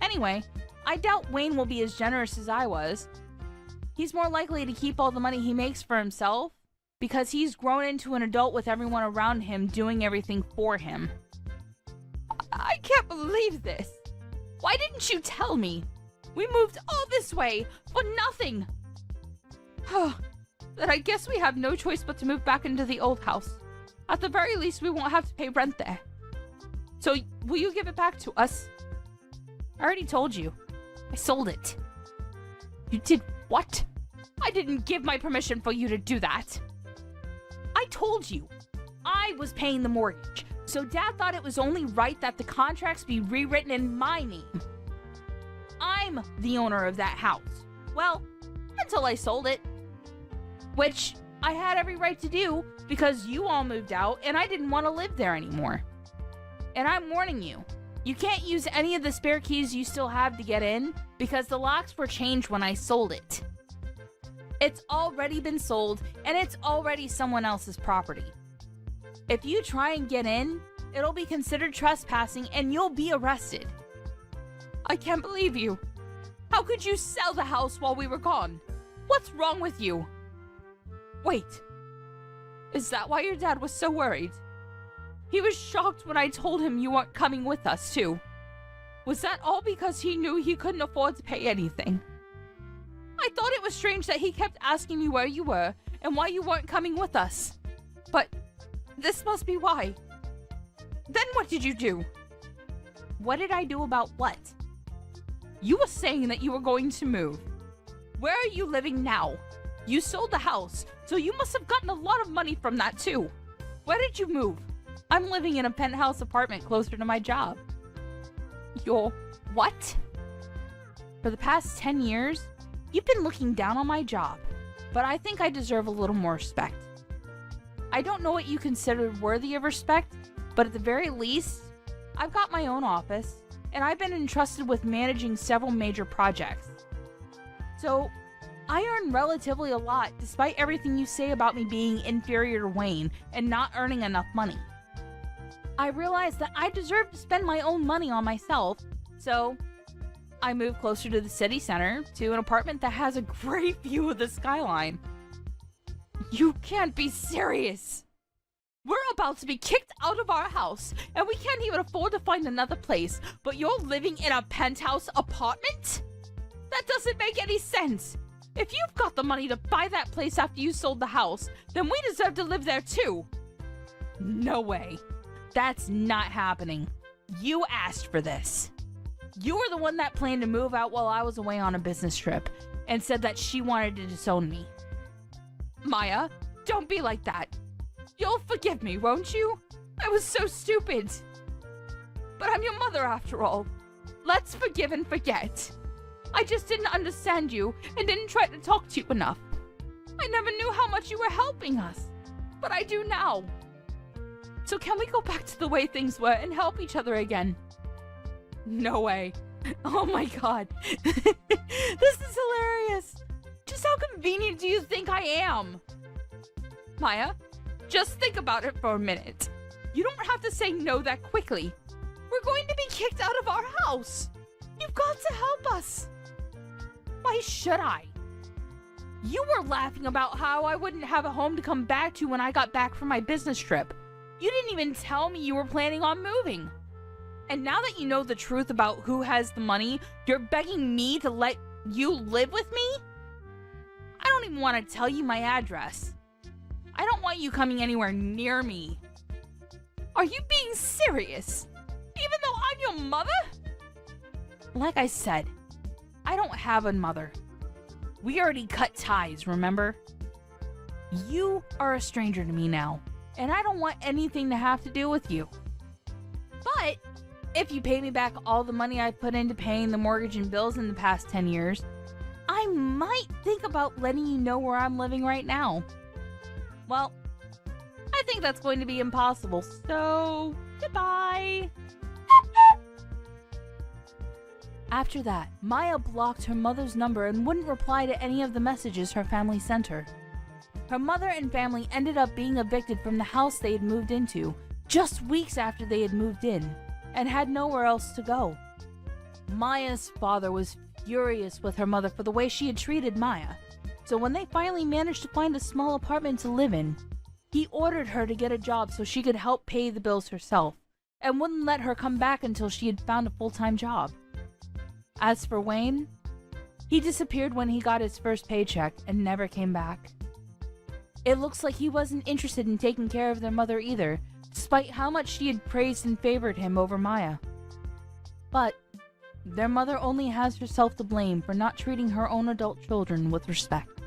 Anyway, I doubt Wayne will be as generous as I was. He's more likely to keep all the money he makes for himself because he's grown into an adult with everyone around him doing everything for him. I can't believe this. Why didn't you tell me? We moved all this way for nothing. Then I guess we have no choice but to move back into the old house. At the very least, we won't have to pay rent there. So, will you give it back to us? I already told you. I sold it. You did what? I didn't give my permission for you to do that. I told you. I was paying the mortgage, so Dad thought it was only right that the contracts be rewritten in my name. I'm the owner of that house. Well, until I sold it. Which I had every right to do because you all moved out and I didn't want to live there anymore. And I'm warning you, you can't use any of the spare keys you still have to get in because the locks were changed when I sold it. It's already been sold and it's already someone else's property. If you try and get in, it'll be considered trespassing and you'll be arrested. I can't believe you. How could you sell the house while we were gone? What's wrong with you? Wait, is that why your dad was so worried? He was shocked when I told him you weren't coming with us, too. Was that all because he knew he couldn't afford to pay anything? I thought it was strange that he kept asking me where you were and why you weren't coming with us. But this must be why. Then what did you do? What did I do about what? You were saying that you were going to move. Where are you living now? You sold the house, so you must have gotten a lot of money from that too. Where did you move? I'm living in a penthouse apartment closer to my job. Your what? For the past 10 years, you've been looking down on my job, but I think I deserve a little more respect. I don't know what you consider worthy of respect, but at the very least, I've got my own office, and I've been entrusted with managing several major projects. So, I earn relatively a lot despite everything you say about me being inferior to Wayne and not earning enough money. I realize that I deserve to spend my own money on myself, so I moved closer to the city center to an apartment that has a great view of the skyline. You can't be serious! We're about to be kicked out of our house, and we can't even afford to find another place, but you're living in a penthouse apartment? That doesn't make any sense! If you've got the money to buy that place after you sold the house, then we deserve to live there too. No way. That's not happening. You asked for this. You were the one that planned to move out while I was away on a business trip and said that she wanted to disown me. Maya, don't be like that. You'll forgive me, won't you? I was so stupid. But I'm your mother after all. Let's forgive and forget. I just didn't understand you and didn't try to talk to you enough. I never knew how much you were helping us, but I do now. So can we go back to the way things were and help each other again? No way. Oh my god. This is hilarious. Just how convenient do you think I am? Maya, just think about it for a minute. You don't have to say no that quickly. We're going to be kicked out of our house. You've got to help us. My Why should I? You were laughing about how I wouldn't have a home to come back to when I got back from my business trip. You didn't even tell me you were planning on moving. And now that you know the truth about who has the money, you're begging me to let you live with me? I don't even want to tell you my address. I don't want you coming anywhere near me. Are you being serious? Even though I'm your mother? Like I said, I don't have a mother. We already cut ties, remember? You are a stranger to me now, and I don't want anything to have to do with you. But if you pay me back all the money I've put into paying the mortgage and bills in the past 10 years, I might think about letting you know where I'm living right now. Well, I think that's going to be impossible, so goodbye. After that, Maya blocked her mother's number and wouldn't reply to any of the messages her family sent her. Her mother and family ended up being evicted from the house they had moved into just weeks after they had moved in and had nowhere else to go. Maya's father was furious with her mother for the way she had treated Maya, so when they finally managed to find a small apartment to live in, he ordered her to get a job so she could help pay the bills herself and wouldn't let her come back until she had found a full-time job. As for Wayne, he disappeared when he got his first paycheck and never came back. It looks like he wasn't interested in taking care of their mother either, despite how much she had praised and favored him over Maya. But their mother only has herself to blame for not treating her own adult children with respect.